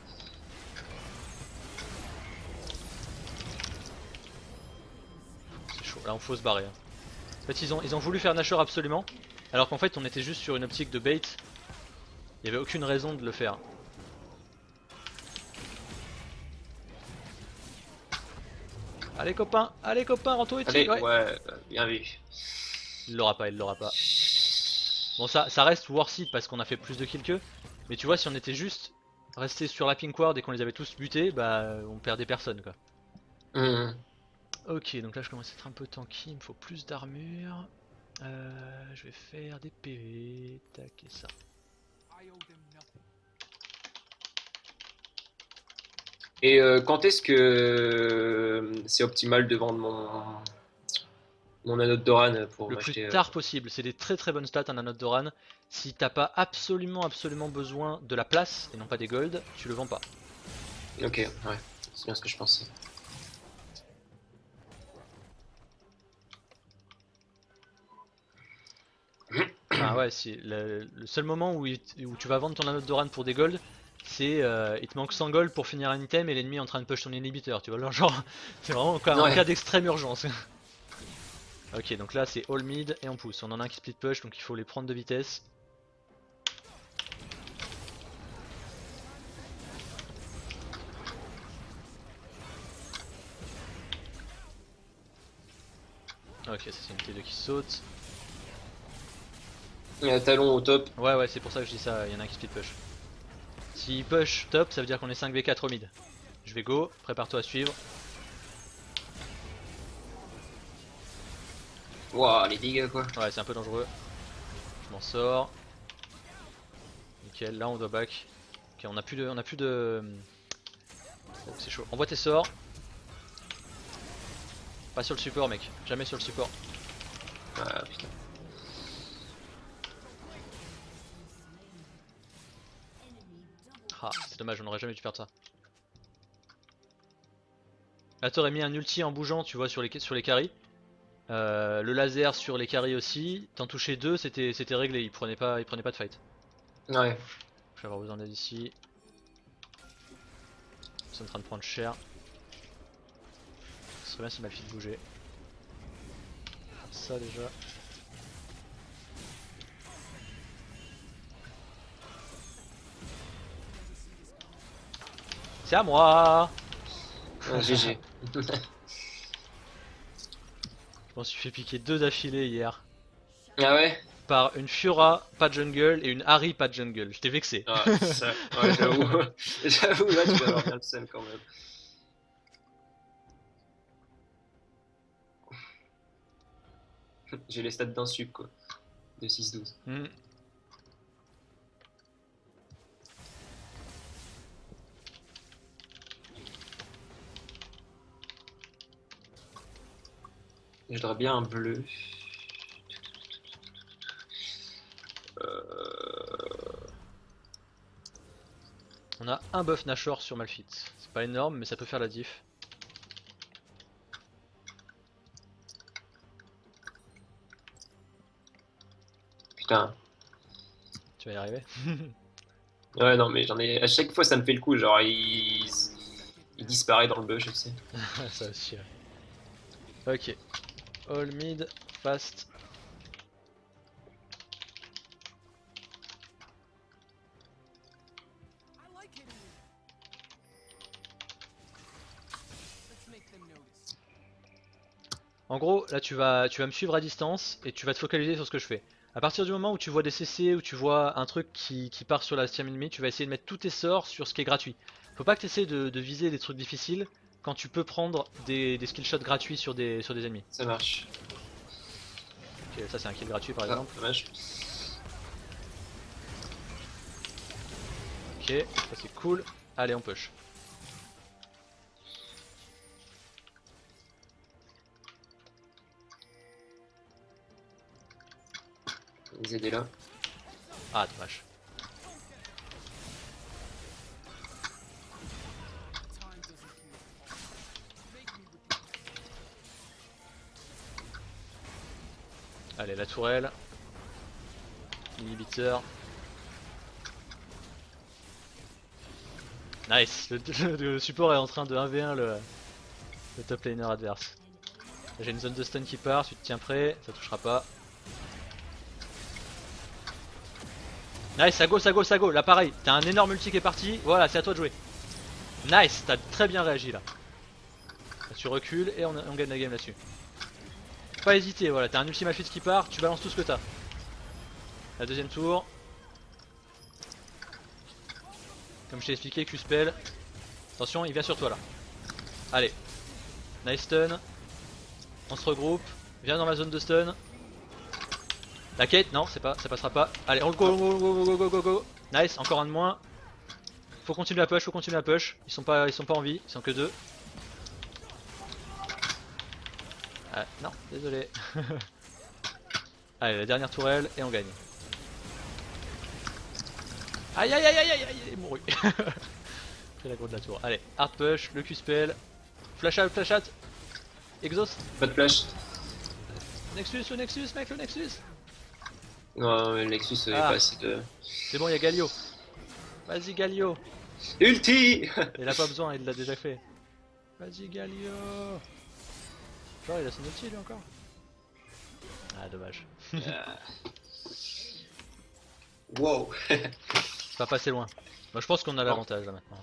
C'est chaud, là on faut se barrer. Hein. En fait ils ont voulu faire Nashor absolument, alors qu'en fait on était juste sur une optique de bait. Il y avait aucune raison de le faire. Allez copain, Ranto et Allez, ouais. ouais, bien vu. Il l'aura pas, il l'aura pas. Bon ça reste worth it parce qu'on a fait plus de kills qu'eux. Mais tu vois si on était juste resté sur la pink ward et qu'on les avait tous butés, bah on perdait personne quoi. Ok donc là je commence à être un peu tanky, il me faut plus d'armure. Je vais faire des PV, tac et ça. Et quand est-ce que c'est optimal de vendre mon anneau de Doran pour Le plus m'acheter tard possible, c'est des très très bonnes stats un anneau de Doran. Si t'as pas absolument besoin de la place et non pas des gold, tu le vends pas. Ok, ouais, c'est bien ce que je pensais. Enfin ouais, si, le seul moment où tu vas vendre ton anneau de Doran pour des gold, c'est il te manque 100 gold pour finir un item et l'ennemi est en train de push ton inhibiteur, tu vois, genre c'est vraiment un cas d'extrême urgence. Ok donc là c'est all mid et on pousse, on en a un qui split push donc il faut les prendre de vitesse. Ok ça c'est une T2 qui saute. Il y a un talon au top. Ouais c'est pour ça que je dis ça, il y en a un qui split push. S'il push top ça veut dire qu'on est 5v4 au mid. Je vais go, prépare-toi à suivre. Waouh, les dégâts quoi. Ouais c'est un peu dangereux. Je m'en sors. Nickel, là on doit back. Ok on a plus de... Oh c'est chaud. Envoie tes sorts. Pas sur le support mec, jamais sur le support. Ah putain. Ah c'est dommage, on aurait jamais dû perdre ça. Là t'aurais mis un ulti en bougeant tu vois sur les carries. Le laser sur les carries aussi. T'en touchais deux, c'était réglé, il prenait pas de fight. Ouais. Je vais avoir besoin d'aide ici. C'est en train de prendre cher. Ce serait bien si ma fille bougeait. Ça déjà. C'est à moi. GG. Je m'en suis fait piquer 2 d'affilée hier. Ah ouais? Par une Fiora, pas de jungle, et une Harry, pas de jungle. J'étais vexé. Ah, ça, ouais, j'avoue. J'avoue, là, tu vas avoir bien le seum quand même. J'ai les stats d'un sub, quoi. De 6-12. Hmm. Je voudrais bien un bleu. On a un buff Nashor sur Malphite. C'est pas énorme, mais ça peut faire la diff. Putain. Tu vas y arriver. Ouais, non, mais j'en ai. À chaque fois, ça me fait le coup. Genre, il disparaît dans le bush, je sais. Ça aussi. Ouais. Ok. All mid, fast. En gros, là tu vas me suivre à distance et tu vas te focaliser sur ce que je fais. À partir du moment où tu vois des CC, ou tu vois un truc qui part sur la team ennemie, tu vas essayer de mettre tous tes sorts sur ce qui est gratuit. Faut pas que tu essaies de viser des trucs difficiles quand tu peux prendre des skill shots gratuits sur des ennemis. Ça marche. Ok, ça c'est un kill gratuit par Ah, exemple. dommage. Ok, ça c'est cool. Allez, on push. Les aider là. Ah, dommage. Allez, la tourelle. Inhibiteur. Nice, le support est en train de 1v1 le top laner adverse. J'ai une zone de stun qui part, tu te tiens prêt, ça touchera pas. Nice, ça go, ça go, ça go, là pareil, t'as un énorme ulti qui est parti, voilà, c'est à toi de jouer. Nice, t'as très bien réagi là. Là, tu recules et on gagne la game là-dessus. Pas hésiter, voilà, t'as un ulti Malphite qui part, tu balances tout ce que t'as. La deuxième tour. Comme je t'ai expliqué, Q-spell. Attention, il vient sur toi là. Allez. Nice stun. On se regroupe. Viens dans ma zone de stun. La Kate, non, ça passera pas. Allez, on le go, go, go, go, go, go, go. Nice, encore un de moins. Faut continuer à push, faut continuer à push. Ils sont pas en vie, ils sont que deux. Ah, non, désolé. Allez, la dernière tourelle et on gagne. Aïe aïe aïe aïe aïe aïe, il est mouru. C'est la gros de la tour. Allez, hard push, le Q-spell. Flash out, exhaust. Pas de flash. Nexus, le Nexus, mec, le Nexus. Non, mais le Nexus, il pas assez de. C'est bon, il y a Galio. Vas-y, Galio. Ulti. Il a pas besoin, il l'a déjà fait. Vas-y, Galio. Genre, il a son ulti lui encore. Ah, dommage. Wow. C'est pas passé loin. Moi, je pense qu'on a l'avantage là maintenant.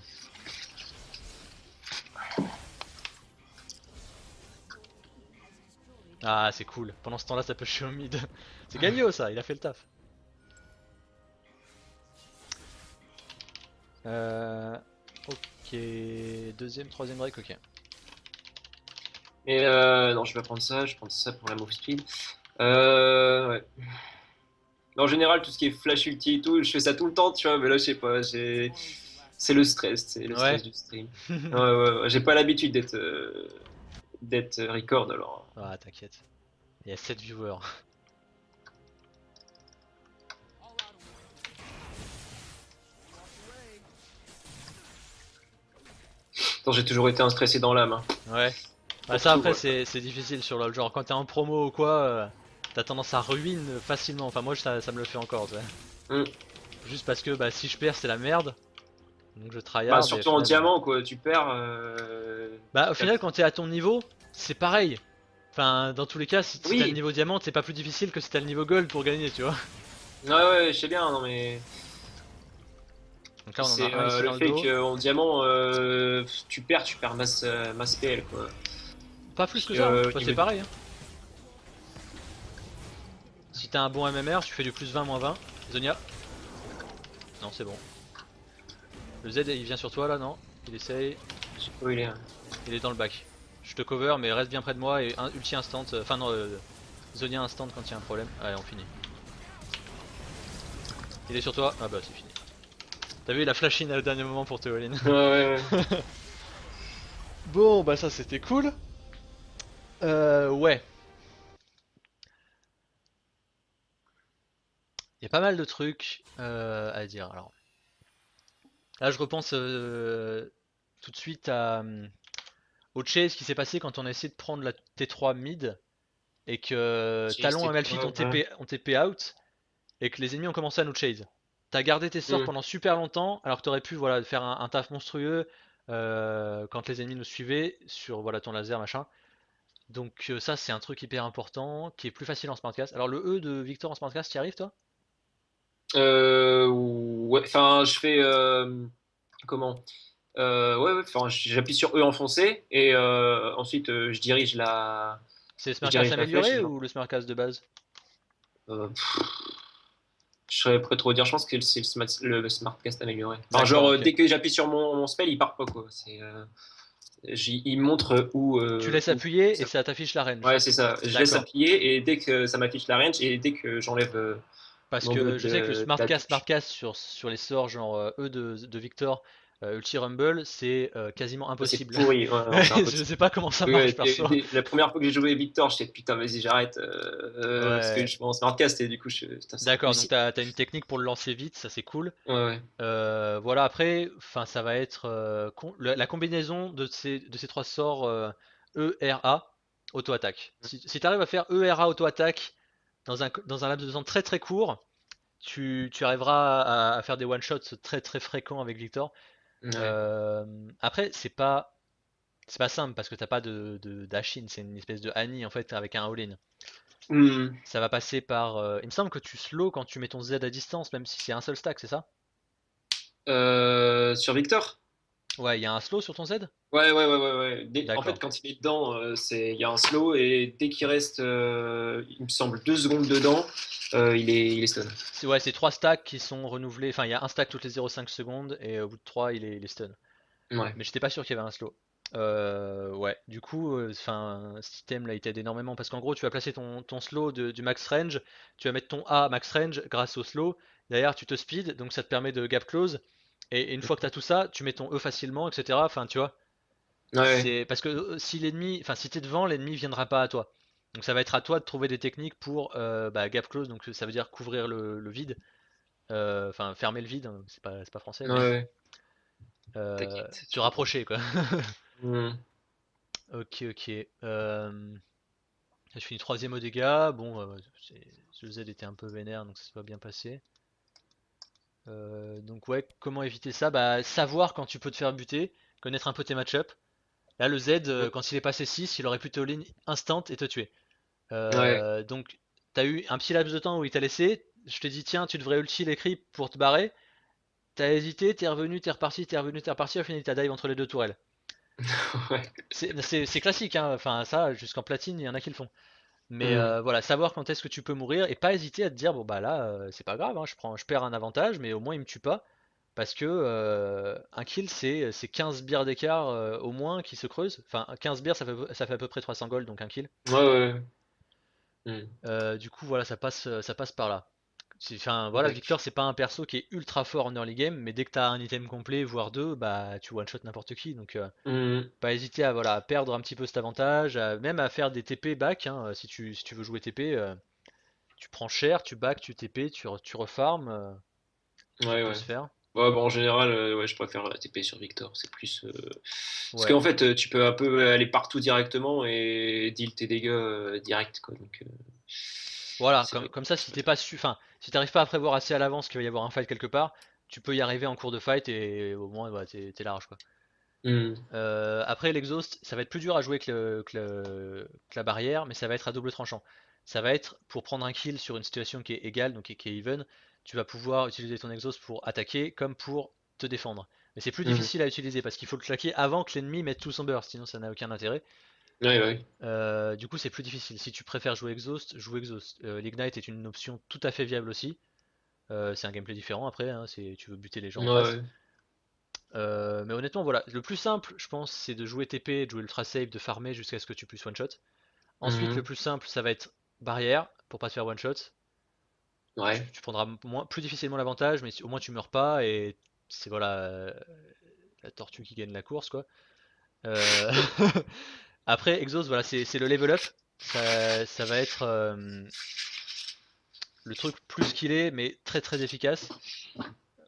Ah, c'est cool. Pendant ce temps-là, ça peut chier au mid. C'est Galio ça, il a fait le taf. Ok, deuxième, troisième break, ok. Et non, je vais pas prendre ça, je vais prendre ça pour la move speed. Ouais. En général, tout ce qui est flash ulti et tout, je fais ça tout le temps, tu vois, mais là, je sais pas, c'est le stress du stream. Ouais, j'ai pas l'habitude d'être record alors. Ah, t'inquiète. Il y a 7 viewers. Attends, j'ai toujours été un stressé dans l'âme. Hein. Ouais. Bah, ça après c'est difficile sur LoL, genre quand t'es en promo ou quoi, t'as tendance à ruine facilement, enfin moi ça me le fait encore, tu vois. Juste parce que bah, si je perds c'est la merde, donc je tryhard. Bah, surtout en diamant quoi, tu perds. Bah au final quand t'es à ton niveau, c'est pareil. Enfin dans tous les cas si t'as le niveau diamant c'est pas plus difficile que si t'as le niveau gold pour gagner, tu vois. Ouais, je sais bien, non mais... Donc là, on en C'est a un ici le dans le fait dos. qu'en diamant, tu perds masse PL, quoi. Pas plus que Puis, ça, hein. Toi, c'est niveau... pareil, hein. Si t'as un bon MMR, tu fais du plus 20, moins 20. Zonia. Non, c'est bon. Le Z, il vient sur toi là, non? Il essaye. Je sais pas où il est, hein. Il est dans le bac. Je te cover, mais reste bien près de moi et un ulti instant. Enfin, non, Zonia instant quand il y a un problème. Allez, on finit. Il est sur toi. Ah bah, c'est fini. T'as vu, il a flash in au dernier moment pour te all in. Ouais, ouais, ouais. Bon, bah, ça c'était cool. Ouais. Il y a pas mal de trucs à dire. Alors, là, je repense tout de suite au chase qui s'est passé quand on a essayé de prendre la T3 mid et que J'ai Talon et c'était Malphite quoi, ouais. ont TP out et que les ennemis ont commencé à nous chase. T'as gardé tes sorts Hmm. pendant super longtemps alors que t'aurais pu voilà, faire un taf monstrueux quand les ennemis nous suivaient sur voilà, ton laser machin. Donc ça c'est un truc hyper important qui est plus facile en Smartcast. Alors le E de Victor en Smartcast, t'y arrives toi? Ouais, enfin, je fais... comment? Ouais, ouais, enfin, j'appuie sur E enfoncé et ensuite C'est le je Smartcast dirige la flèche. amélioré ou le Smartcast de base? Pff, je saurais pas trop dire, je pense que c'est le Smartcast amélioré. Enfin, D'accord, genre, ok. dès que j'appuie sur mon spell, il part pas, quoi. Il me montre Tu laisses où appuyer et ça. ça t'affiche la range. Ouais, c'est ça. Je laisse D'accord. appuyer et dès que ça m'affiche la range et dès que j'enlève Parce mon doigt que je sais que le de la Smartcast, touche. Smartcast sur les sorts genre E de Victor, Ulti Rumble, c'est quasiment Ouais, c'est impossible. pourri, ouais, non, c'est Je impossible. sais pas comment ça Ouais, marche perso. la première fois que j'ai joué Victor, j'étais putain, vas-y, j'arrête. Parce que Ouais. je pense Smartcast et du coup, putain, c'est D'accord, donc impossible. t'as une technique pour le lancer vite, ça c'est cool. Ouais, ouais. Voilà, après, enfin ça va être la combinaison de ces trois sorts E, R, A, auto-attaque. Si tu arrives à faire E, R, A, auto-attaque dans un laps de temps très très court, tu arriveras à faire des one-shots très très fréquents avec Victor. Ouais. Après, c'est pas simple parce que t'as pas de Dashin, c'est une espèce de Annie en fait avec un all-in. Hmm. Ça va passer par. Il me semble que tu slow quand tu mets ton Z à distance, même si c'est un seul stack, c'est ça? Sur Victor? Ouais, il y a un slow sur ton Z? Ouais, ouais, ouais, ouais, ouais. En fait, D'accord. quand il est dedans, il y a un slow et dès qu'il reste, il me semble, 2 secondes dedans, il est stun. Ouais, c'est trois stacks qui sont renouvelés. Enfin, il y a un stack toutes les 0,5 secondes et au bout de 3 il est stun. Ouais. Mais j'étais pas sûr qu'il y avait un slow. Ouais, du coup, enfin, cet item là il t'aide énormément parce qu'en gros, tu vas placer ton slow du max range, tu vas mettre ton A max range grâce au slow. Derrière, tu te speed, donc ça te permet de gap close. Et une fois que tu as tout ça, tu mets ton E facilement, etc. Enfin, tu vois, Ouais. c'est parce que si l'ennemi, enfin, si t'es devant, l'ennemi viendra pas à toi. Donc ça va être à toi de trouver des techniques pour bah, gap close, donc ça veut dire couvrir le vide, enfin fermer le vide, hein, c'est pas français, Ouais, mais ouais. T'inquiète, te tu comprends. rapprocher quoi. Hmm. Ok, ok. Je finis troisième au dégâts. Bon, le Z était un peu vénère, donc ça va bien passer. Donc ouais, comment éviter ça? Bah savoir quand tu peux te faire buter, connaître un peu tes match-up. Là le Z, quand il est passé 6 il aurait pu te all-in instant et te tuer. Ouais. Donc t'as eu un petit laps de temps où il t'a laissé. Je te dis tiens, tu devrais ulti les creeps pour te barrer. T'as hésité, t'es revenu, t'es reparti, t'es revenu, t'es reparti. Au final, il t'a dive entre les deux tourelles. Ouais. C'est classique, hein. Enfin ça, jusqu'en platine, il y en a qui le font. Mais Hmm. voilà, savoir quand est-ce que tu peux mourir et pas hésiter à te dire bon bah là c'est pas grave, hein, je perds un avantage, mais au moins il me tue pas. Parce que un kill c'est 15 bières d'écart au moins qui se creusent. Enfin 15 bières ça fait à peu près 300 gold donc un kill. Ouais, ouais. Hmm. Du coup voilà ça passe par là. Enfin voilà Tac. Victor c'est pas un perso qui est ultra fort en early game, mais dès que t'as un item complet voire deux bah tu one shot n'importe qui donc Hmm. pas hésiter à voilà à perdre un petit peu cet avantage, même à faire des TP back hein, si tu veux jouer TP. Tu prends cher, tu back, tu TP, tu refarmes, ça Ouais, peut ouais. se faire. Ouais, bon, en général, ouais, je préfère la TP sur Victor. C'est plus. Parce Ouais. qu'en fait, tu peux un peu aller partout directement et deal tes dégâts direct, quoi. Donc, Voilà, c'est comme, vrai que comme ça, je si t'es préfère. pas enfin, si t'arrives pas à prévoir assez à l'avance qu'il va y avoir un fight quelque part, tu peux y arriver en cours de fight et au moins ouais, t'es large quoi. Hmm. Après l'exhaust, ça va être plus dur à jouer que la barrière, mais ça va être à double tranchant. Ça va être pour prendre un kill sur une situation qui est égale, donc qui est even, tu vas pouvoir utiliser ton exhaust pour attaquer comme pour te défendre. Mais c'est plus Mhm. difficile à utiliser parce qu'il faut le claquer avant que l'ennemi mette tout son burst, sinon ça n'a aucun intérêt. Ouais, ouais. Du coup, c'est plus difficile. Si tu préfères jouer Exhaust, joue Exhaust. L'Ignite est une option tout à fait viable aussi. C'est un gameplay différent après, hein, tu veux buter les gens Ouais, en face. ouais. Mais honnêtement, voilà, le plus simple, je pense, c'est de jouer TP, de jouer ultra safe, de farmer jusqu'à ce que tu puisses one shot. Ensuite, le Mhm. plus simple, ça va être barrière pour pas te faire one shot. Tu, Ouais. tu prendras plus difficilement l'avantage, mais au moins tu meurs pas et c'est voilà la tortue qui gagne la course quoi. Euh, Après, Exhaust, voilà, c'est le level up. Ça va être le truc plus skillé, mais très très efficace.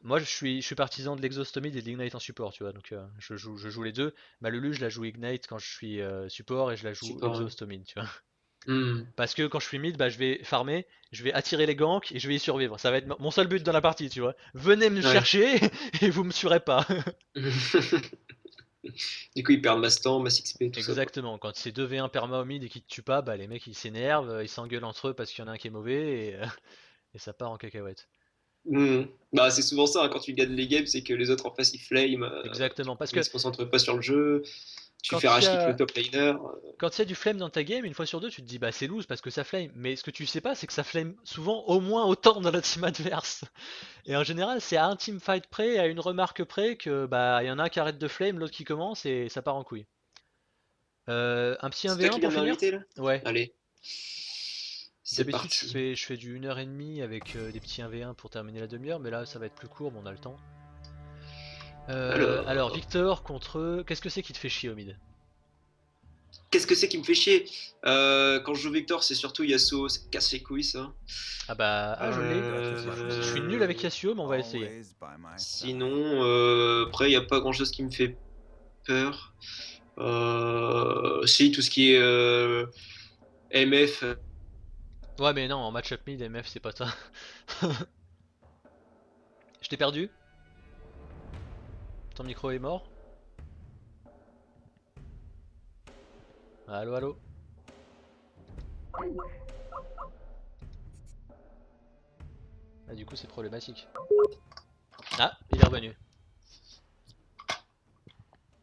Moi, je suis partisan de l'exhaust mid et de l'ignite en support, tu vois. Donc, je joue les deux. Ma Lulu, je la joue ignite quand je suis support et je la Je sais joue pas. exhaust mid, tu vois. Mhm. Parce que quand je suis mid, bah, je vais farmer, je vais attirer les ganks et je vais y survivre. Ça va être mon seul but dans la partie, tu vois. Venez me Ouais. chercher et vous me tuerez pas. Du coup, ils perdent masse temps, masse XP, tout ça, quoi. Exactement. Quand c'est 2v1 perma au mid et qu'ils te tuent pas, bah, les mecs ils s'énervent, ils s'engueulent entre eux parce qu'il y en a un qui est mauvais et ça part en cacahuète. Mhm. Bah, c'est souvent ça, hein, quand tu gagnes les games, c'est que les autres en face ils flame, du Exactement. coup, Parce ils que se concentrent pas sur le jeu, tu fais quand il y rage kick le a top laner. Quand il y a du flame dans ta game, une fois sur deux, tu te dis bah c'est loose parce que ça flame. Mais ce que tu sais pas, c'est que ça flame souvent au moins autant dans la team adverse. Et en général, c'est à un team fight près, à une remarque près que bah il y en a un qui arrête de flame, l'autre qui commence et ça part en couille. Un petit C'est toi 1v1 qui viens pour de finir? m'inviter là? Ouais. Allez, c'est D'habitude, je parti. fais, je fais du 1h30 avec des petits 1v1 pour terminer la demi-heure, mais là, ça va être plus court, mais on a le temps. Alors, Alors, Victor contre. Qu'est-ce que c'est qui te fait chier au mid? qu'est-ce que c'est qui me fait chier? Quand je joue Victor, c'est surtout Yasuo, ça casse les couilles ça. Ah bah, je l'ai. Je suis nul avec Euh, Yasuo, mais on va essayer. Sinon, après, il n'y a pas grand-chose qui me fait peur. Si, tout ce qui est MF. Ouais, mais non, en match-up mid, MF, c'est pas ça. Je t'ai perdu? Ton micro est mort? Allo, allo? Ah, du coup, c'est problématique. Ah, il est revenu.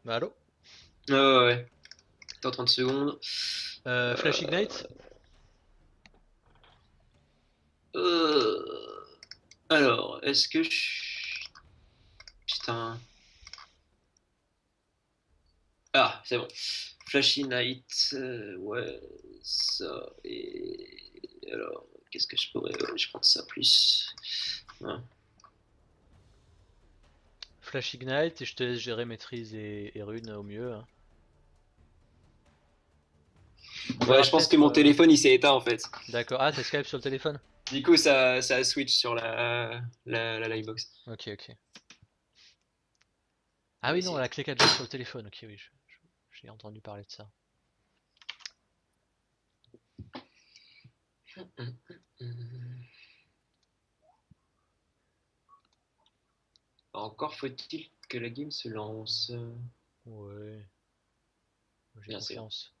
Bah, allo? Ouais. Dans 30 secondes. Flash Ignite? Euh, Alors, est-ce que je... Putain. Ah, c'est bon. Flashy Night, ouais, ça. Et alors, qu'est-ce que je pourrais. Ouais, je prends ça plus. Ouais. Flash Ignite, et je te laisse gérer maîtrise et rune au mieux, hein. On Ouais, verra je pense que peut-être. mon téléphone il s'est éteint en fait. D'accord. Ah, t'as Skype sur le téléphone? Du coup, ça a switch sur la livebox. Ok, ok. On Ah va oui, non, essayer. la clé 4G sur le téléphone. Ok, oui, j'ai entendu parler de ça. Encore faut-il que la game se lance. Ouais, j'ai Bien, c'est bon. confiance.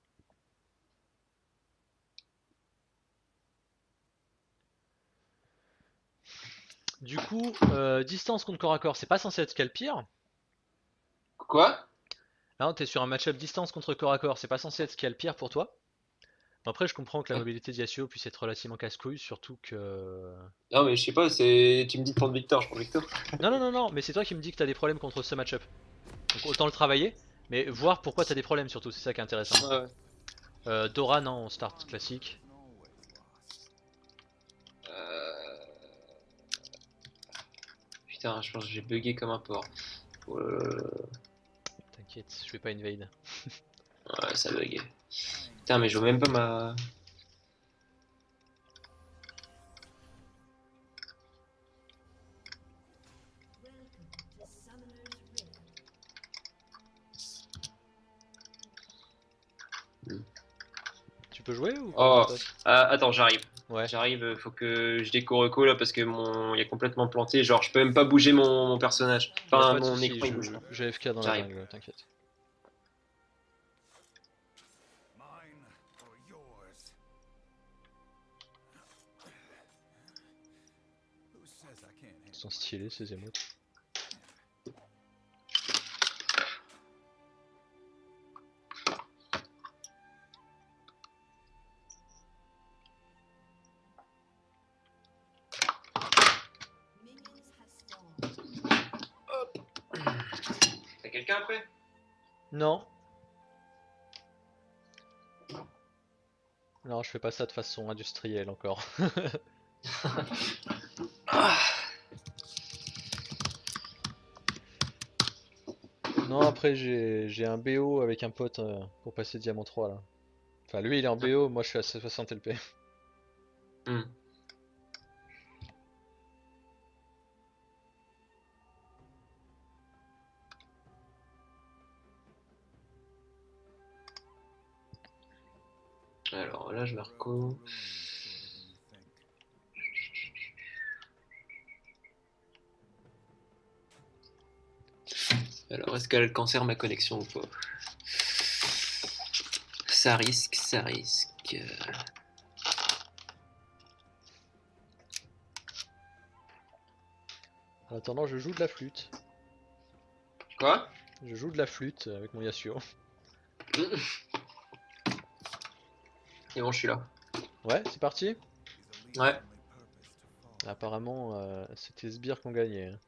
Du coup, distance contre corps à corps, c'est pas censé être ce qu'il y a le pire. Quoi? Là, t'es sur un match-up distance contre corps à corps, c'est pas censé être ce qu'il y a le pire pour toi. Après, je comprends que la mobilité d'Yasuo puisse être relativement casse-couille, surtout que. Non, mais je sais pas, c'est... tu me dis de prendre Victor, je prends Victor. Non, non, non, non, mais c'est toi qui me dis que t'as des problèmes contre ce match-up. Donc autant le travailler, mais voir pourquoi t'as des problèmes surtout, c'est ça qui est intéressant. Ouais, ouais. Dora, non, on start classique. Euh, Putain, je pense que j'ai bugué comme un porc. T'inquiète, je vais pas invade. Ouais, ça bug. Putain, mais je vois même pas ma. Tu peux jouer ou comment ça se Oh, passe? attends, j'arrive. Ouais. J'arrive, faut que je déco là parce que il est complètement planté. Genre, je peux même pas bouger mon personnage. Y a Enfin, pas de mon souci, écran il bouge pas. j'ai AFK dans la J'arrive. jungle, t'inquiète. Ils sont stylés ces émotes. quelqu'un après? Non. Non, je fais pas ça de façon industrielle encore. Ah, Non, après j'ai un BO avec un pote pour passer Diamant 3 là. Enfin, lui il est en BO, moi je suis à 60 LP. hmm. Alors là, je me reco. Alors, est-ce qu'elle a le cancer, ma connexion ou pas? Ça risque, ça risque. En attendant, je joue de la flûte. Quoi? Je joue de la flûte avec mon Yasuo. Et bon, je suis là. Ouais, c'est parti. Ouais. Apparemment, c'était Sbire qu'on gagnait, hein.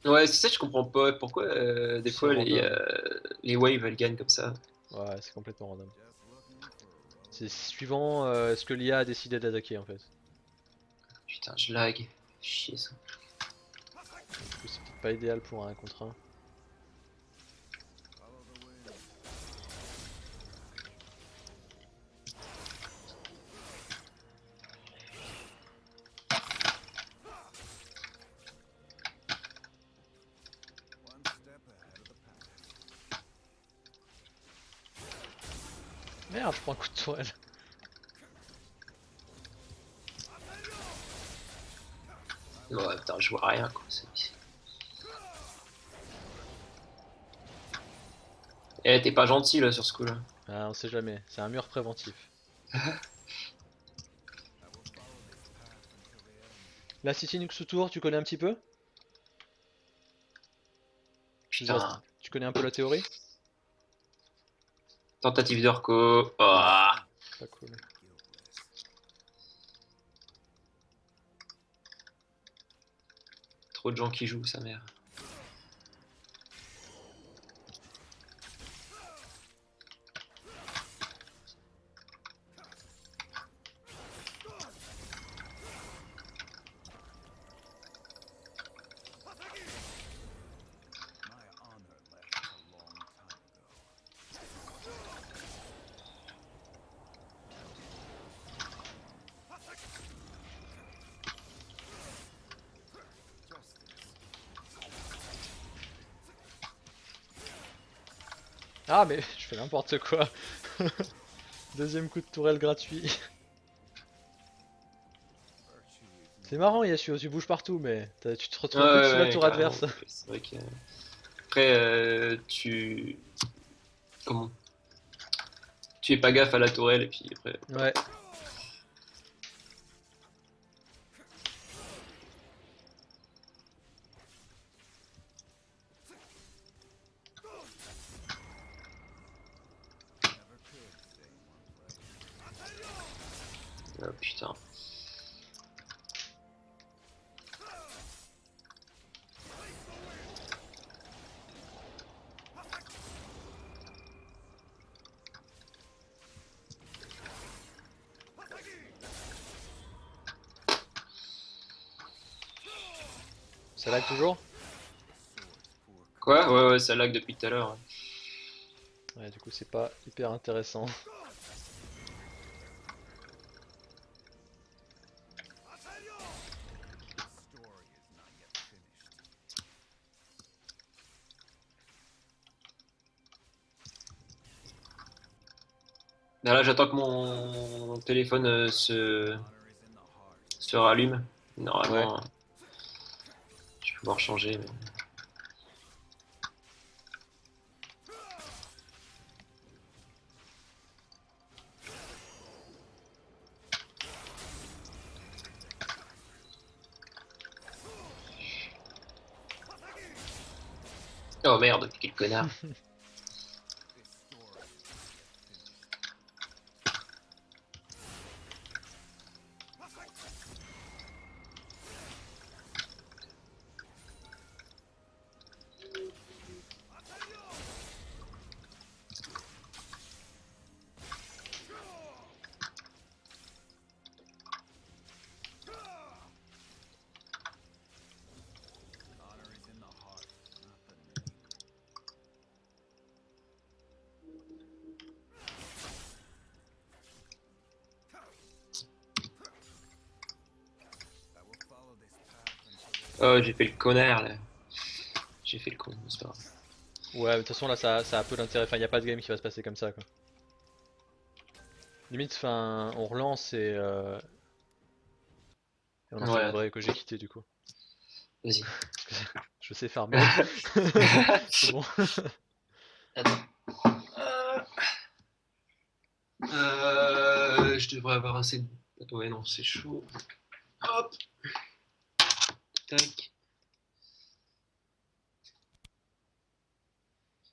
Ouais, c'est ça, je comprends pas. Pourquoi des C'est fois random. les waves elles gagnent comme ça? Ouais, c'est complètement random. C'est suivant ce que l'IA a décidé d'attaquer en fait. Putain, je lag. Chier ça. Du coup, c'est peut-être pas idéal pour un contre un. Merde, je prends un coup de tourelle. Ouais, putain, je vois rien quoi. Eh, t'es pas gentil là sur ce coup-là. Ah, on sait jamais, c'est un mur préventif. La City Nux Tour, tu connais un petit peu? Putain. Tu connais un peu la théorie? Tentative de reco. Ouais, Ah. pas cool. Trop de gens qui jouent, sa mère. Ah, mais je fais n'importe quoi. Deuxième coup de tourelle gratuit. C'est marrant, Yasuo, tu bouges partout, mais tu te Ouais, retrouves vite ouais, sous la ouais, tour carrément. adverse. C'est vrai que. Après, tu. Comment? Tu fais pas gaffe à la tourelle et puis après. Ouais. Oh, putain. Ça lag toujours? Quoi? Ouais, ouais, ça lag depuis tout à l'heure. Ouais, du coup, c'est pas hyper intéressant. Là, j'attends que mon téléphone se rallume. Ouais. Normalement, je vais pouvoir changer. Mais... Oh merde, quel connard. Oh, j'ai fait le connard là. J'ai fait le con, c'est pas grave. Ouais, de toute façon là ça a peu d'intérêt, enfin y a pas de game qui va se passer comme ça quoi. Limite, enfin on relance et oh non c'est le Ouais, vrai que j'ai quitté du coup. vas-y. Je sais farmer. C'est bon. Attends. Euh, je devrais avoir assez de... Ouais, non, c'est chaud. Hop, tac.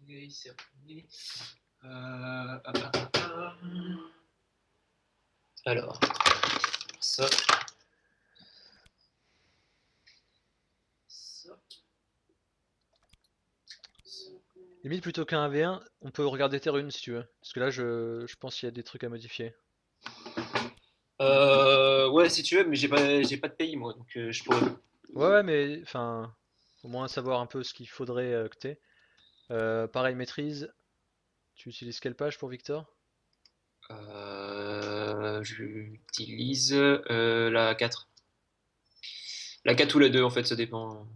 Ok, c'est retourné. Ah. Alors, ça, ça, ça. Limite plutôt qu'un 1v1, on peut regarder tes runes si tu veux. Parce que là je pense qu'il y a des trucs à modifier. Ouais, si tu veux, mais j'ai pas de pays, moi, donc je pourrais. Ouais ouais mais enfin au moins savoir un peu ce qu'il faudrait que t'aies. Pareil maîtrise, tu utilises quelle page pour Victor? J'utilise la 4. La 4 ou la 2, en fait, ça dépend.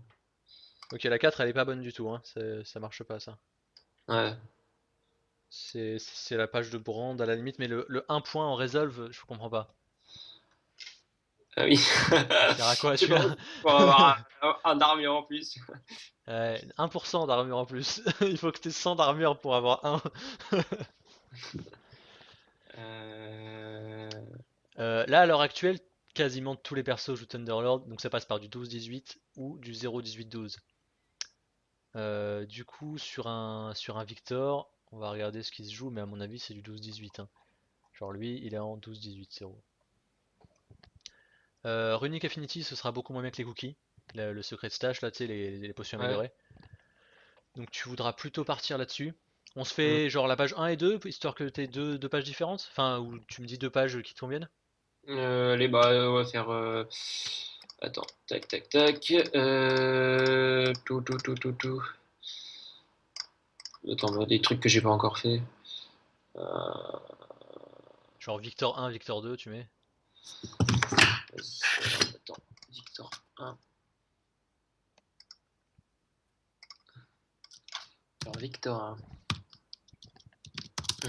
Ok la 4 elle est pas bonne du tout, hein. Ça marche pas ça. Ouais. C'est la page de Brand à la limite, mais le 1 point en resolve, je comprends pas. Ah oui. Il sert à quoi Je sais pas, celui-là? pour avoir un armure en plus. 1% d'armure en plus. Il faut que t'aies 100 d'armure pour avoir 1. Euh, Là, à l'heure actuelle, quasiment tous les persos jouent Thunderlord, donc ça passe par du 12-18 ou du 0-18-12. Du coup, sur un Victor, on va regarder ce qui se joue, mais à mon avis, c'est du 12-18, hein. Genre lui, il est en 12-18-0. Runic Affinity, ce sera beaucoup moins bien que les cookies. Le secret de stash, là, tu sais, les potions ouais. améliorées. Donc tu voudras plutôt partir là-dessus. On se Mm. fait genre la page 1 et 2, histoire que t'aies deux pages différentes. Enfin, ou tu me dis deux pages qui te conviennent. Allez, bah, on va faire. Attends, tac, tac, tac. Tout. Attends, bah, des trucs que j'ai pas encore fait. Euh, Genre Victor 1, Victor 2, tu mets. Attends, Victor 1. Alors, Victor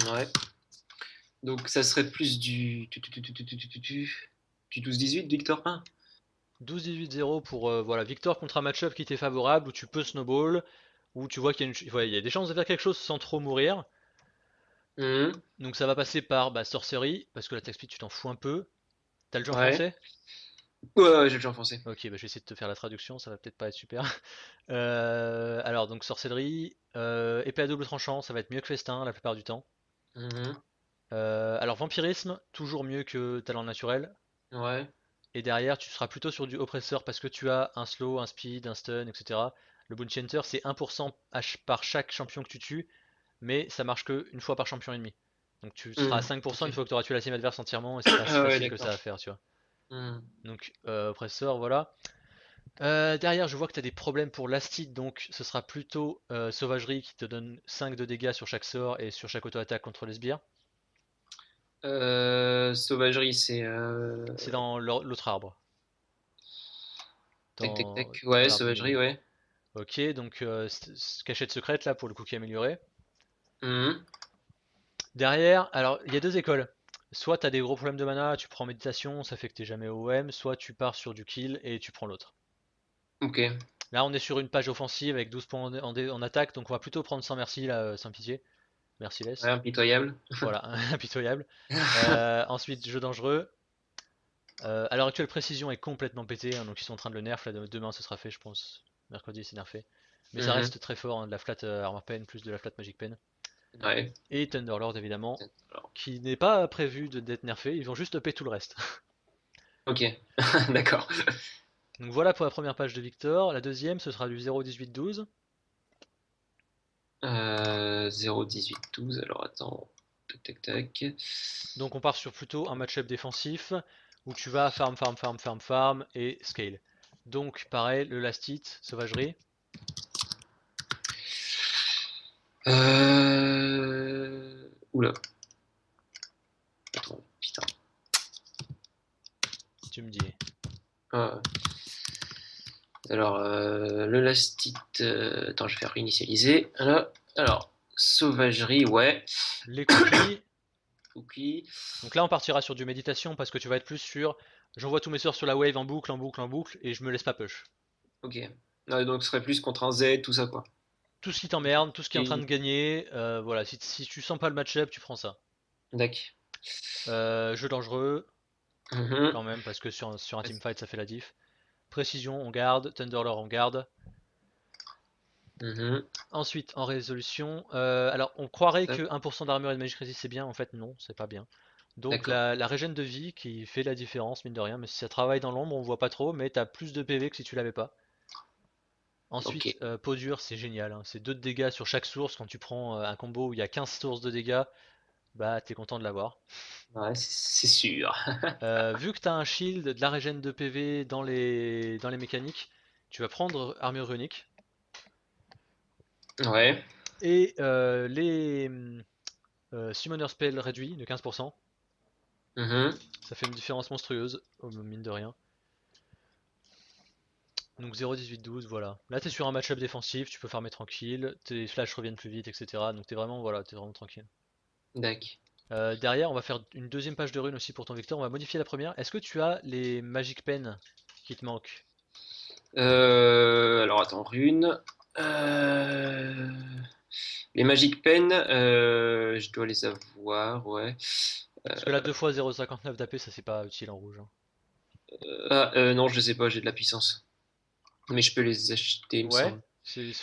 1. Ouais. Donc, ça serait plus du 12-18, Victor 1. 12-18-0 pour voilà, Victor contre un match-up qui t'est favorable, où tu peux snowball, où tu vois qu'il y a, ouais, il y a des chances de faire quelque chose sans trop mourir. Mhm. Donc ça va passer par bah, sorcery, parce que l'attaque speed tu t'en fous un peu. T'as le jeu en Ouais. français? Ouais, j'ai déjà enfoncé. Ok, bah, je vais essayer de te faire la traduction, ça va peut-être pas être super. Alors donc sorcellerie, épée à double tranchant, ça va être mieux que festin la plupart du temps. Mhm. Alors vampirisme, toujours mieux que talent naturel. Ouais. Et derrière, tu seras plutôt sur du oppresseur parce que tu as un slow, un speed, un stun, etc. Le Bounty Hunter, c'est 1% par chaque champion que tu tues, mais ça marche que une fois par champion ennemi. Donc tu seras à Mhm. 5% une Ok. fois que tu auras tué la team adverse entièrement et c'est pas si Ah ouais, facile que d'accord. ça à faire, tu vois. Mhm. Donc oppresseur, voilà. Derrière, je vois que tu as des problèmes pour l'astide, donc ce sera plutôt sauvagerie qui te donne 5 de dégâts sur chaque sort et sur chaque auto-attaque contre les sbires. Sauvagerie, c'est. C'est dans l'autre arbre, Tac, tac, dans, tac. dans Ouais, l'arbre ennemi. sauvagerie, ouais. Ok, donc cachette secrète là pour le cookie amélioré. Mhm. Derrière, alors il y a deux écoles. Soit tu as des gros problèmes de mana, tu prends méditation, ça fait que t'es jamais OM, soit tu pars sur du kill et tu prends l'autre. Ok. Là on est sur une page offensive avec 12 points en attaque, donc on va plutôt prendre sans merci là, sans pitié. Ouais, Merciless. impitoyable. Voilà, impitoyable. Ensuite, jeu dangereux. À l'heure actuelle, précision est complètement pété, hein, donc ils sont en train de le nerf. Là, demain, ce sera fait, je pense. Mercredi, c'est nerfé. Mais ça Mhm. reste très fort, hein, de la flat armor pen plus de la flat magic pen. Ouais. Et Thunderlord, évidemment, Alors, qui n'est pas prévu d'être nerfé. Ils vont juste upper tout le reste. ok. D'accord. Donc voilà pour la première page de Victor. La deuxième, ce sera du 0-18-12. 0-18-12. Alors, attends. Tac, tac, tac. Donc on part sur plutôt un match-up défensif où tu vas farm et scale. Donc pareil, le last hit, sauvagerie. Oula. Attends, putain. Tu me dis. Ah, Alors, le lastite. Attends, je vais faire réinitialiser. Alors, sauvagerie, ouais. Les cookies. Cookie. Donc là, on partira sur du méditation parce que tu vas être plus sur j'envoie tous mes sorts sur la wave en boucle, en boucle, en boucle, et je me laisse pas push. Ok. Ouais, donc, ce serait plus contre un Z, tout ça, quoi. Tout ce qui t'emmerde, tout ce qui est en train de Et- gagner, voilà, si tu sens pas le match-up, tu prends ça. Dac. Jeu dangereux, Mhm. quand même, parce que sur un teamfight, ça fait la diff. Précision, on garde. Thunderlord, on garde. Mhm. Ensuite, en résolution, alors on croirait Hop, que 1% d'armure et de magic resist c'est bien, en fait non, c'est pas bien. Donc d'accord. la régène de vie qui fait la différence, mine de rien, mais si ça travaille dans l'ombre, on voit pas trop, mais t'as plus de PV que si tu l'avais pas. Ok. Ensuite, peau dure, c'est génial, hein. C'est 2 de dégâts sur chaque source. Quand tu prends un combo où il y a 15 sources de dégâts, bah t'es content de l'avoir. Ouais, c'est sûr. Vu que t'as un shield, de la régène de PV dans les mécaniques, tu vas prendre armure runique. Ouais. Et les summoner spell réduits de 15%. Mhm. Ça fait une différence monstrueuse, mine de rien. Donc 0, 18, 12, voilà. Là t'es sur un match-up défensif, tu peux farmer tranquille, tes flashs reviennent plus vite, etc. Donc t'es vraiment, voilà, t'es vraiment tranquille. Dac. Derrière, on va faire une deuxième page de runes aussi pour ton Victor. On va modifier la première. Est-ce que tu as les Magic Pen qui te manquent? Alors, attends, rune. Euh, Les Magic Pen, je dois les avoir, ouais. Parce que là, 2 fois 0,59 d'AP, ça c'est pas utile en rouge, hein. Non, je sais pas, j'ai de la puissance. Mais je peux les acheter, il me Ouais. semble.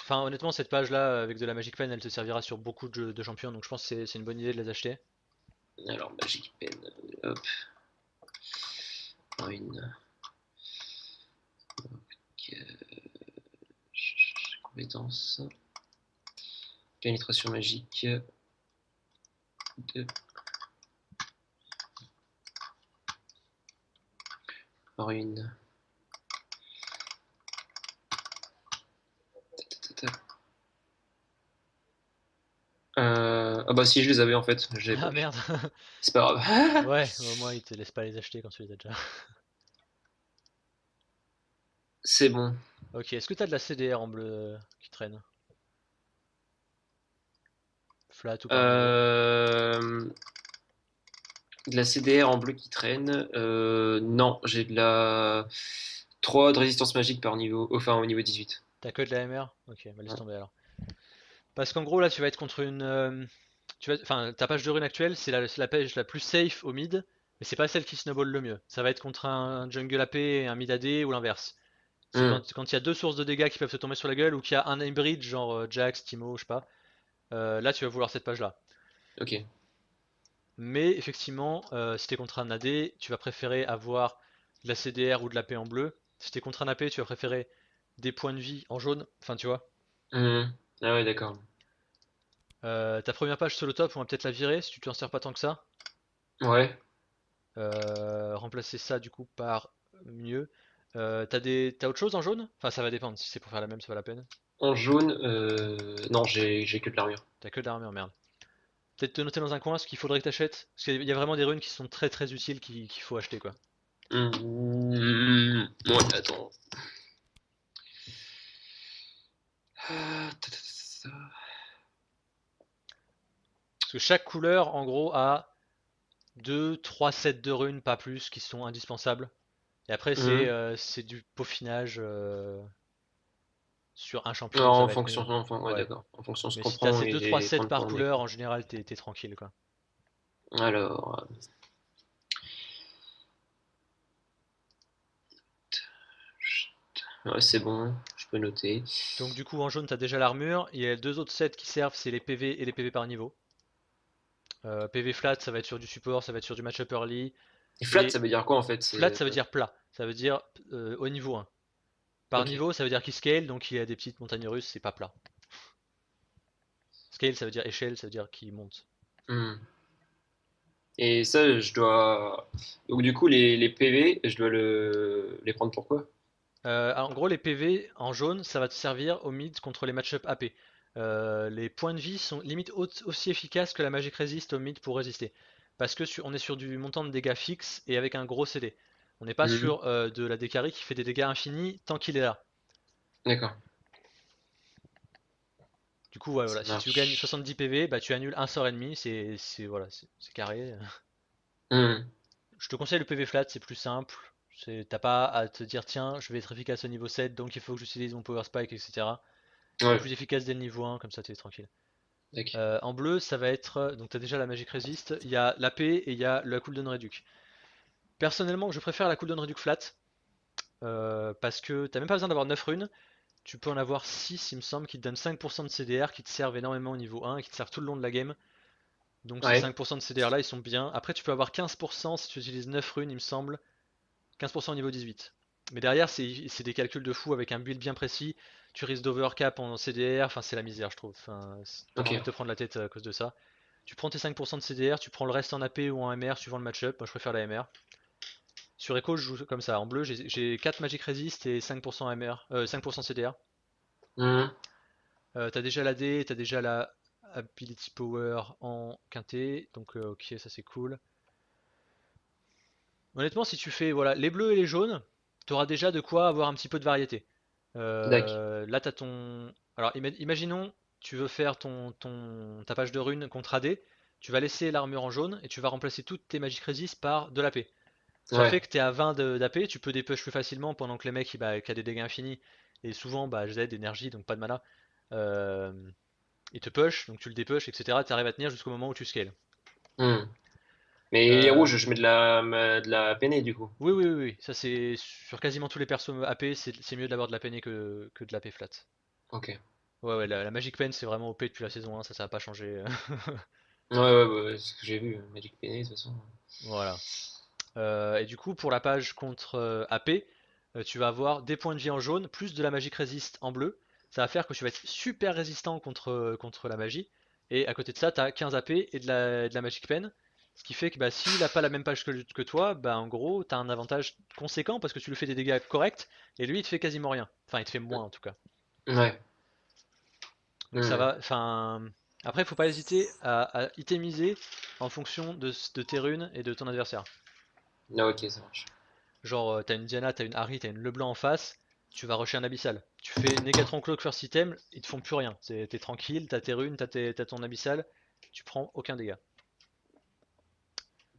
Enfin, honnêtement, cette page-là, avec de la Magic Pen, elle te servira sur beaucoup de champions. Donc je pense que c'est une bonne idée de les acheter. Alors, Magic Pen, hop, rune. Compétences. Pénétration magique. De rune. Ah bah si, je les avais en fait, je les avais pas Ah vus. merde. C'est pas grave. Ouais, au moins ils te laissent pas les acheter quand tu les as déjà. C'est bon. Ok, est-ce que t'as de la CDR en bleu qui traîne? Flat ou par niveau? Euh, De la CDR en bleu qui traîne. Non, j'ai de la 3 de résistance magique par niveau, enfin au niveau 18. T'as que de la MR? Ok, bah laisse Ouais. tomber alors. Parce qu'en gros là tu vas être contre une... enfin, ta page de rune actuelle c'est la page la plus safe au mid, mais c'est pas celle qui snowball le mieux. Ça va être contre un jungle AP et un mid AD ou l'inverse. C'est Hmm, quand il y a deux sources de dégâts qui peuvent te tomber sur la gueule ou qu'il y a un hybride genre Jax, Timo, je sais pas. Là tu vas vouloir cette page là. ok. Mais effectivement, si t'es contre un AD, tu vas préférer avoir de la CDR ou de la l'AP en bleu. Si t'es contre un AP, tu vas préférer des points de vie en jaune. Enfin, tu vois. Hmm. Ah ouais, d'accord. Ta première page solo top, on va peut-être la virer si tu t'en sers pas tant que ça. Ouais. Remplacer ça du coup par mieux. T'as autre chose en jaune? Enfin, ça va dépendre. Si c'est pour faire la même, c'est pas la peine. En jaune, non, j'ai que de l'armure. T'as que de l'armure, merde. Peut-être te noter dans un coin ce qu'il faudrait que t'achètes. Parce qu'il y a vraiment des runes qui sont très très utiles qu'il faut acheter quoi. Ouais, attends. Ah, Parce que chaque couleur en gros a 2, 3 sets de runes, pas plus, qui sont indispensables. Et après, Hmm. c'est du peaufinage sur un champion où ça En va être fonction, mieux. enfin, ouais, Ouais. d'accord. En fonction, on se Mais si t'as comprend ces 2, 3 et sets prendre par quoi on est, couleur, quoi. en général, t'es tranquille, quoi. Alors, ouais, c'est bon, je peux noter. Donc, du coup, en jaune, t'as déjà l'armure. Il y a deux autres sets qui servent, c'est les PV et les PV par niveau. PV flat, ça va être sur du support, ça va être sur du match-up early. Et flat, ça Et veut dire quoi en fait? flat, C'est ça veut dire plat. Ça veut dire au niveau 1. Par ok. niveau, ça veut dire qu'il scale, donc il y a des petites montagnes russes, c'est pas plat. Scale, ça veut dire échelle, ça veut dire qu'il monte. Hmm. Et ça, je dois. Donc du coup, les PV, je dois les prendre pour quoi? En gros, les PV en jaune, ça va te servir au mid contre les match-up AP. Les points de vie sont limite aussi efficaces que la Magic Resist au mid pour résister. Parce que on est sur du montant de dégâts fixe et avec un gros CD. On n'est pas Hmm. sur de la Dekari qui fait des dégâts infinis tant qu'il est là. D'accord, Du coup, ouais, ça voilà, si tu gagnes marche. 70 PV, bah tu annules un sort ennemi, voilà, c'est carré. Hmm. Je te conseille le PV flat, c'est plus simple. T'as pas à te dire tiens, je vais être efficace au niveau 7, donc il faut que j'utilise mon power spike, etc. Il est Ouais, plus efficace dès le niveau 1, comme ça tu es tranquille. d'accord. En bleu, ça va être. Donc t'as déjà la Magic Resist, il y a l'AP et il y a la cooldown Reduc. Personnellement, je préfère la cooldown Reduc flat, parce que t'as même pas besoin d'avoir 9 runes. Tu peux en avoir 6, il me semble, qui te donnent 5% de CDR, qui te servent énormément au niveau 1 et qui te servent tout le long de la game. Donc ces Ouais, 5% de CDR là, ils sont bien. Après, tu peux avoir 15% si tu utilises 9 runes, il me semble. 15% au niveau 18. Mais derrière, c'est des calculs de fou avec un build bien précis. Tu risques d'overcap en CDR, enfin c'est la misère, je trouve. Enfin, t'as pas envie de te ok. prendre la tête à cause de ça. Tu prends tes 5% de CDR, tu prends le reste en AP ou en MR suivant le match-up. Moi je préfère la MR. Sur Echo, je joue comme ça. En bleu, j'ai 4 Magic Resist et 5% MR, 5% CDR. Hmm. T'as déjà la D, t'as déjà la Ability Power en quintet, donc ok, ça c'est cool. Honnêtement, si tu fais voilà, les bleus et les jaunes, t'auras déjà de quoi avoir un petit peu de variété. D'accord. Là, t'as ton. Alors, imaginons, tu veux faire ta page de runes contre AD, tu vas laisser l'armure en jaune et tu vas remplacer toutes tes Magic Resist par de l'AP. Ça Ouais. fait que t'es à 20 d'AP, tu peux dépush plus facilement pendant que les mecs qui a des dégâts infinis et souvent Z énergie donc pas de mana. Euh, il te push, donc tu le dépush, etc. Tu arrives à tenir jusqu'au moment où tu scales. Hmm. Mais les Euh, rouges, je mets de la peinée du coup. oui, oui, oui, oui, ça c'est sur quasiment tous les persos AP, c'est mieux d'avoir de la peinée que de la P flat. Ok. Ouais, ouais, la Magic Pen c'est vraiment OP depuis la saison 1, ça va pas changé. Ouais, ouais, ouais, c'est ce que j'ai vu, Magic Penney, de toute façon. Voilà. Et du coup, pour la page contre AP, tu vas avoir des points de vie en jaune, plus de la Magic Resist en bleu. Ça va faire que tu vas être super résistant contre la magie. Et à côté de ça, tu as 15 AP et de la Magic Pen. Ce qui fait que bah, s'il a pas la même page que toi, bah, en gros, tu as un avantage conséquent parce que tu lui fais des dégâts corrects et lui il te fait quasiment rien. Enfin, il te fait moins en tout cas. Ouais. Donc ça Hmm. va. Enfin, après, il faut pas hésiter à itemiser en fonction de tes runes et de ton adversaire. Ah, ok, ça marche. Genre, t'as une Diana, t'as une Harry, t'as une Leblanc en face, tu vas rusher un abyssal. Tu fais Negatron Cloak first item, ils te font plus rien. T'es tranquille, t'as tes runes, t'as ton abyssal, tu prends aucun dégât.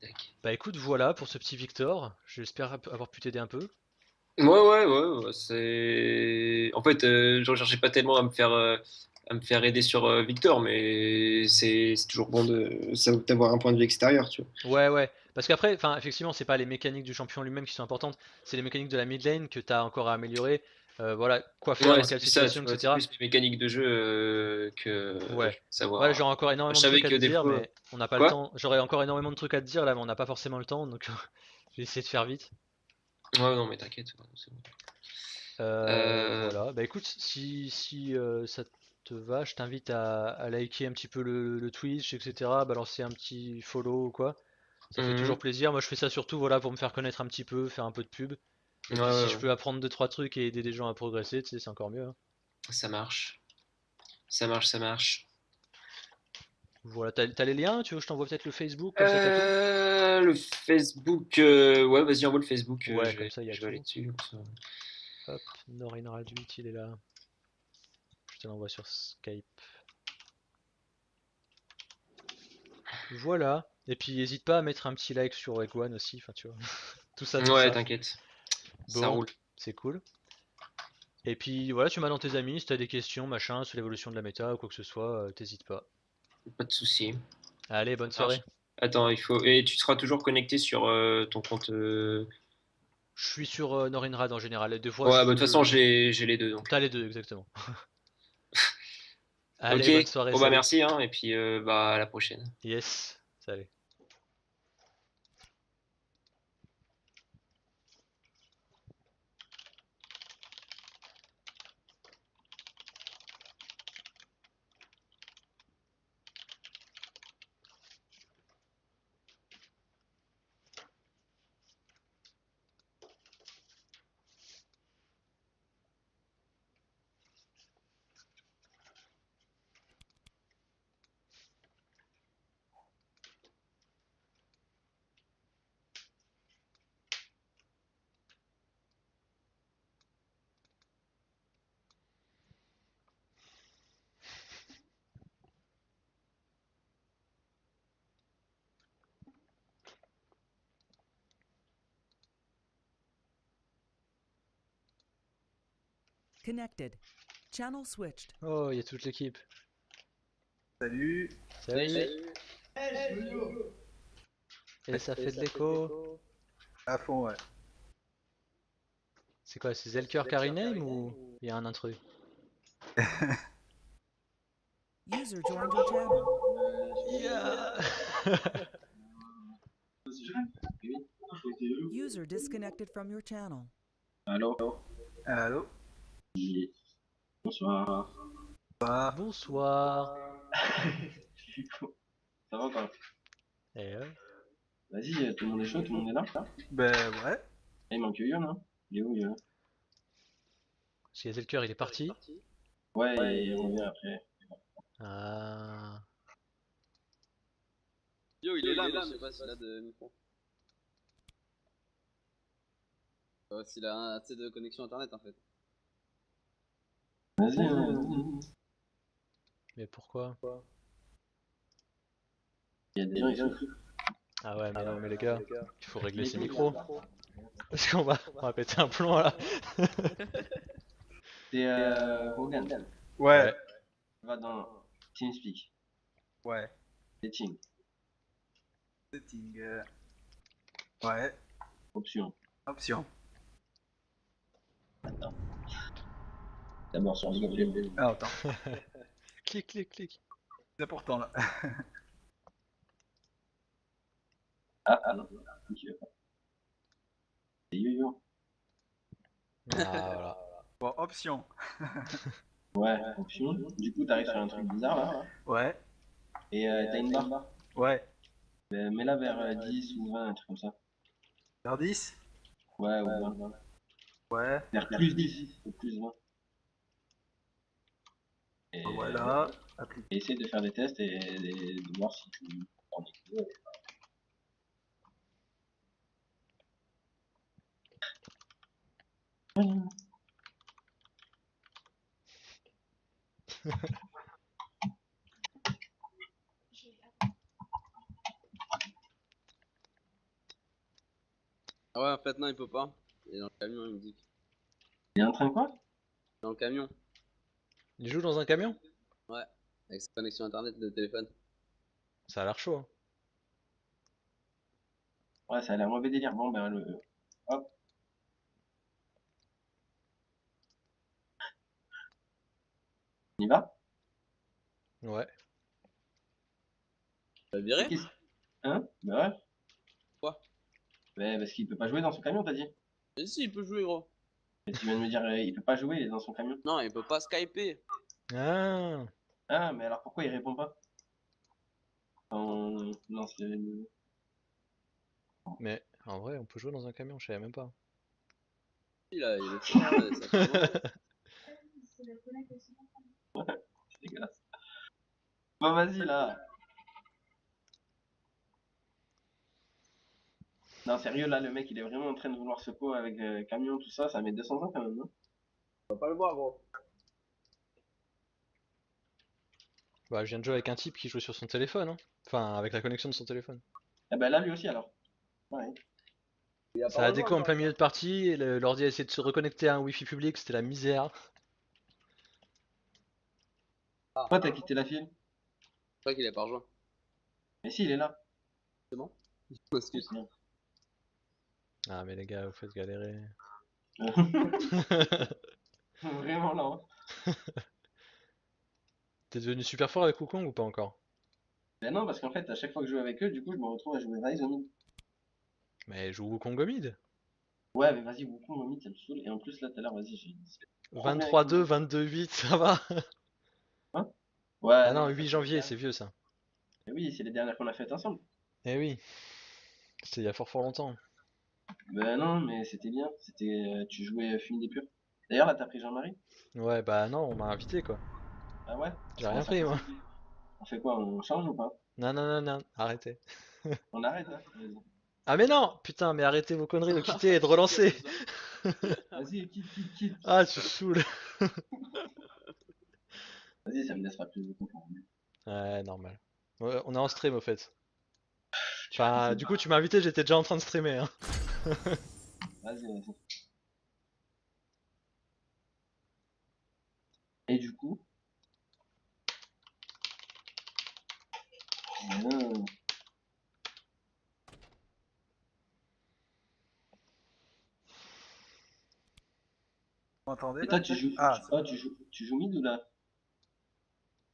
Tac. Bah écoute, voilà pour ce petit Victor. J'espère avoir pu t'aider un peu. Ouais, ouais, ouais, ouais, c'est. En fait, je recherchais pas tellement à me faire aider sur Victor, mais c'est toujours bon d'avoir un point de vue extérieur, tu vois. Ouais, ouais. Parce qu'après, enfin, effectivement, c'est pas les mécaniques du champion lui-même qui sont importantes, c'est les mécaniques de la mid lane que t'as encore à améliorer. Voilà, quoi faire Ouais, dans c'est quelle plus ça, situation, tu vois. C'est etc. plus les mécaniques de jeu que Ouais. Voilà, savoir. j'aurais encore Je énormément de savais trucs à que te des dire, fois. mais on n'a pas le Quoi? temps. J'aurais encore énormément de trucs à te dire là, mais on n'a pas forcément le temps, donc je vais essayer de faire vite. Ouais, non, mais t'inquiète, ouais, c'est bon. Euh, Voilà, bah écoute, si ça te va, je t'invite à liker un petit peu le Twitch, etc. Balancer un petit follow ou quoi. Ça fait toujours mhm. plaisir. Moi je fais ça surtout voilà, pour me faire connaître un petit peu, faire un peu de pub. Et Ouais, puis si ouais, je ouais. peux apprendre deux trois trucs et aider des gens à progresser, tu sais, c'est encore mieux, hein. Ça marche. Ça marche, ça marche. Voilà, t'as les liens, tu veux que je t'envoie peut-être le Facebook, comme ça t'as tout? Le Facebook, ouais, vas-y, envoie le Facebook, Ouais, comme ça il y a je vais aller tout. dessus. Comme ça. Hop, Norin Raduit, il est là. Je te l'envoie sur Skype. Voilà. Et puis n'hésite pas à mettre un petit like sur Egg One aussi, enfin tu vois. Tout ça, tout Ouais, ça. t'inquiète, ça Bon, roule. c'est cool. Et puis voilà, tu m'as dans tes amis, si t'as des questions, machin, sur l'évolution de la méta ou quoi que ce soit, t'hésites pas. Pas de souci. Allez, Ça bonne soirée. marche. Attends, il faut. Et tu seras toujours connecté sur ton compte. Je suis sur Norinrad en général, et des fois Ouais, bah, de toute façon, j'ai les deux donc. T'as les deux, exactement. Ok, Allez, bonne soirée, bon bah salut. merci, hein, et puis bah à la prochaine. Yes, salut. disconnected. Channel switched. Oh, il y a toute l'équipe. Salut. Salut. Et ça fait de l'écho. À fond, ouais. C'est quoi, c'est Zelker qui rename ou il y a un intrus? User joined your channel. Yeah. User disconnected from your channel. Allô? Allô. Bonsoir. Bonsoir. Ça va quoi? Eh ouais. Vas-y, tout le monde est chaud, tout le monde est là? Ben ouais. Eh, il manque Yon, hein? Il est où, Yon? Parce que Zelker il est parti. Ouais, et il revient après. Ah. Yo, il est là, mais je sais pas s'il a de micro. S'il a assez de connexion internet en fait. Vas-y, hein. Mais pourquoi? Il y a des gens, ils sont fous. Ah ouais, mais non, mais les gars, il faut régler ses micros. Parce qu'on va péter un plomb là. C'est Rogan. Ouais. Va dans TeamSpeak. Ouais. Setting. Setting. Ouais. Option. Option. D'abord sur le Ah, attends. Clic, clic, clic. C'est important là. Ah non. Ok. C'est Yo-Yo. Ah voilà. Bon, option. Ouais, option. Du coup, t'arrives sur un truc bizarre là. Ouais. Et t'as une barre. Ouais. Mets-la vers 10 ou 20, un truc comme ça. Vers 10. Ouais, ou 20. Ouais. Vers plus 10 ou plus 20. Et Voilà. Applique. et essaye de faire des tests et de voir si tu en es. Ah ouais, en fait, non, il peut pas. Il est dans le camion, il me dit. Il est en train de quoi? Dans le camion. Il joue dans un camion? Ouais. Avec sa connexion internet de téléphone. Ça a l'air chaud. Hein. Ouais, ça a l'air mauvais délire. Bon, ben, hop. On y va? Ouais. Tu vas le virer? Hein? Bah ouais. Quoi? Ouais, parce qu'il peut pas jouer dans son camion, t'as dit? Mais si, il peut jouer, gros. Et tu viens de me dire, il peut pas jouer, il est dans son camion. Non, il peut pas skyper. Ah. Ah, mais alors pourquoi il répond pas? Non, c'est... Mais en vrai, on peut jouer dans un camion, je savais même pas. Il a le fait, hein, ça fait longtemps. c'est dégueulasse. Bon, vas-y, là. Non, sérieux, là, le mec, il est vraiment en train de vouloir se co avec camion, tout ça, ça met 200 ans quand même, non? On va pas le voir, gros. Bah, je viens de jouer avec un type qui joue sur son téléphone. Hein. Enfin, avec la connexion de son téléphone. Eh ben là, lui aussi, alors. Ouais. Il a Ça a déco en plein milieu de partie, et l'ordi a essayé de se reconnecter à un wifi public, c'était la misère. Pourquoi t'as quitté la file? Je crois qu'il est pas rejoint. Mais si, il est là. C'est bon? Excuse. Ah, mais les gars, vous faites galérer. Vraiment là. Hein. T'es devenu super fort avec Wukong ou pas encore? Ben non, parce qu'en fait, à chaque fois que je joue avec eux, du coup, je me retrouve à jouer Ryze au mid. Mais joue Wukong au mid. Ouais, mais vas-y, Wukong au mid, ça me saoule. Et en plus, là, tout à l'heure, vas-y, j'ai 23-2, 22-8, ça va? Hein? Ouais, Ah non, mais 8 janvier, c'est vieux ça. mais oui, c'est les dernières qu'on a faites ensemble. Eh oui, c'était il y a fort longtemps. Ben non, mais c'était bien. C'était, tu jouais Fume des Purs. D'ailleurs, là, t'as pris Jean-Marie? Ouais, bah non, on m'a invité quoi. Ah ouais? J'ai rien pris moi. On fait quoi? On change ou pas? Non, non, non, non, arrêtez. On arrête, hein? Vas-y. Ah mais non! Putain, mais arrêtez vos conneries de quitter et de relancer! Vas-y, quitte. Ah, tu saoules! Vas-y, ça me laissera plus de temps pour revenir. Ouais, normal. Ouais, on est en stream au fait. Enfin, du coup, tu m'as invité, j'étais déjà en train de streamer. Hein. Vas-y. Et du coup. Vous m'entendez Et là? toi, tu joues. Ah, c'est bon. Tu joues mid ou là?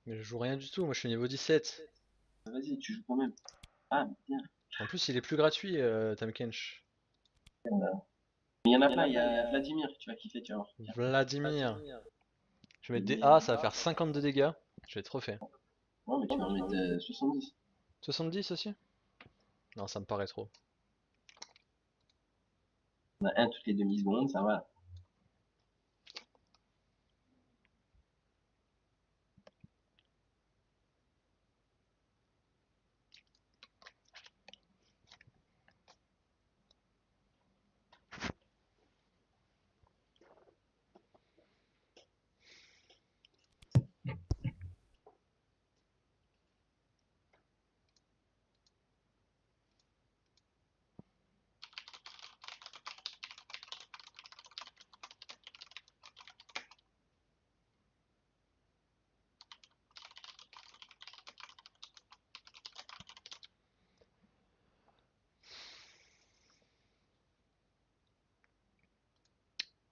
Mais je joue rien du tout, moi je suis niveau 17. Vas-y, tu joues quand même. Ah, bien. En plus, il est plus gratuit, Tamkench. Mais il y en a plein, il y a Vladimir, tu vas kiffer, tu vas voir. Vladimir. Je vais mettre des A, ça va faire 52 dégâts. Je vais être refait. Non, mais tu vas en mettre 70. 70 aussi? Non, ça me paraît trop. On a un toutes les demi-secondes, ça va.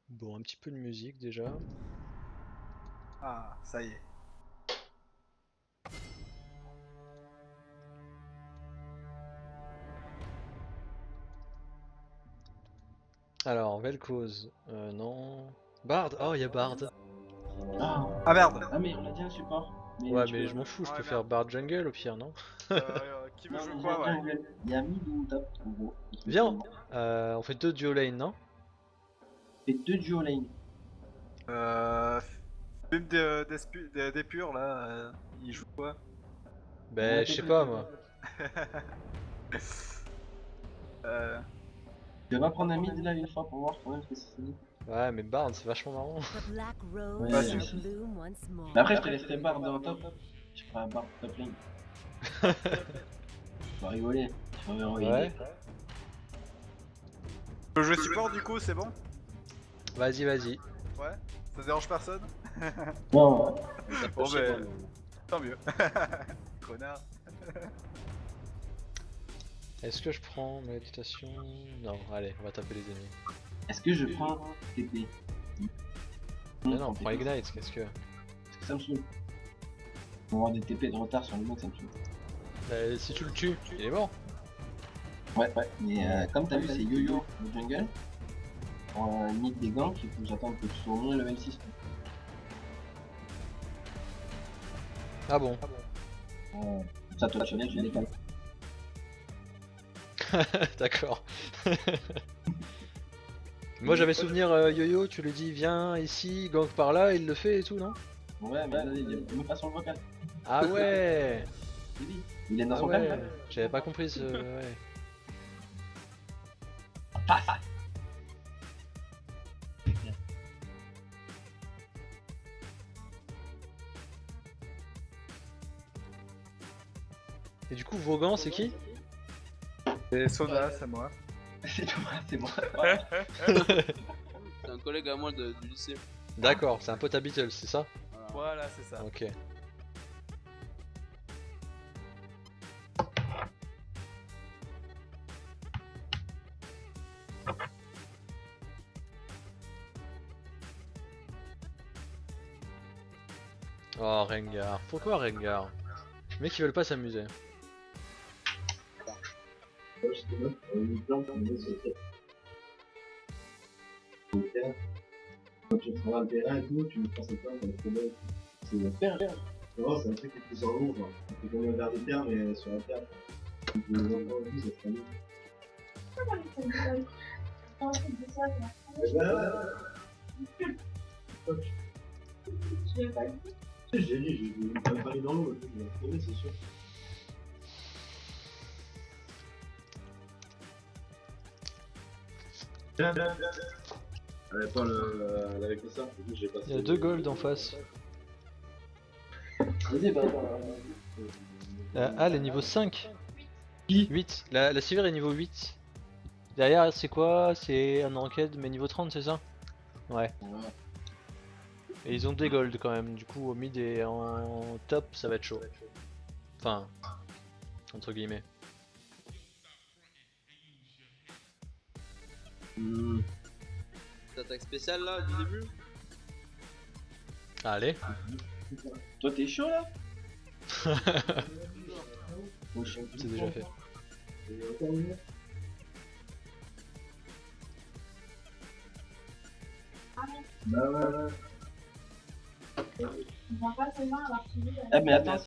Bon, un petit peu de musique déjà. Ah, ça y est. Alors, Vel'Koz, non. Bard, oh, il y a Bard. Ah, Ah merde. ah, mais on a dit un support. Ouais, tu mais peux- je m'en fous, je Ouais, peux merde. faire Bard Jungle au pire, non? Qui veut Non, jouer on a quoi, dit ouais? jungle. Il y a mid ou top en gros. Viens, on fait 2 duo lane, non? Et 2 duo lane. Une des purs là, il joue quoi? Ben, je sais pas moi. Je vais prendre un mid là une fois pour voir quand même ce que c'est. Ouais, mais Bard, c'est vachement marrant. The black rose Ouais, shall c'est- bloom once more. Mais après, je te laisserai Bard dans top. Je ferai un Bard top lane. Tu vas rigoler. Tu vas rigoler. Ouais. Je peux jouer support du coup, c'est bon? Vas-y, vas-y. Ouais? Ça dérange personne? Non, Bon ben, tant mieux. Connard. Est-ce que je prends méditation? Non, allez, on va taper les ennemis. est-ce que je prends TP? Mais non, on prend Ignite, qu'est-ce que... Parce que ça me saoule. On va avoir des TP de retard sur le mec, ça me saoule. Si tu le tues, il est mort. Ouais, mais comme t'as vu, c'est Yo-Yo le jungle. En mid des ganks, il faut que j'attende que tu sois au moins level 6. Ah bon. Comme ça, toi, tu viens, tu décales. D'accord. Moi j'avais souvenir Yo-Yo, tu lui dis viens ici, gank par là, il le fait et tout, non? Ouais, mais là, il est même pas sur le vocal. Ah ouais. Il est dans Ah son ouais. calme. J'avais pas compris ce... ouais. Et du coup Vaughan c'est qui? Et Soda, c'est moi. C'est toi, c'est moi. C'est un collègue à moi du lycée. D'accord, c'est un pote à Beatles, c'est ça? Voilà. Voilà, c'est ça. Ok. Oh Rengar, pourquoi Rengar? Les mecs ils veulent pas s'amuser. Quand tu travailles le terrain et tout, tu ne penses pas à problème. C'est le terre. Non, c'est un truc qui est plus en long, genre. On fait comme un verre de terre, mais sur la terre. Donc, les enfants et tout, ça se termine. J'ai dit, je vais pas aller dans l'eau, je vais tomber, c'est sûr. Attends, avec ça, j'ai passé. Il y a 2 gold en face. Vas-y, bah. Ah, elle est niveau 5. 8. La Sivir est niveau 8. Derrière c'est quoi? C'est un enquête mais niveau 30 c'est ça? Ouais. Et ils ont des gold quand même, du coup au mid et en top ça va être chaud. Enfin, entre guillemets. Attaque spéciale là du début. Allez. Toi t'es chaud là? C'est déjà fait. Bah ouais, ouais. Ah mais attends,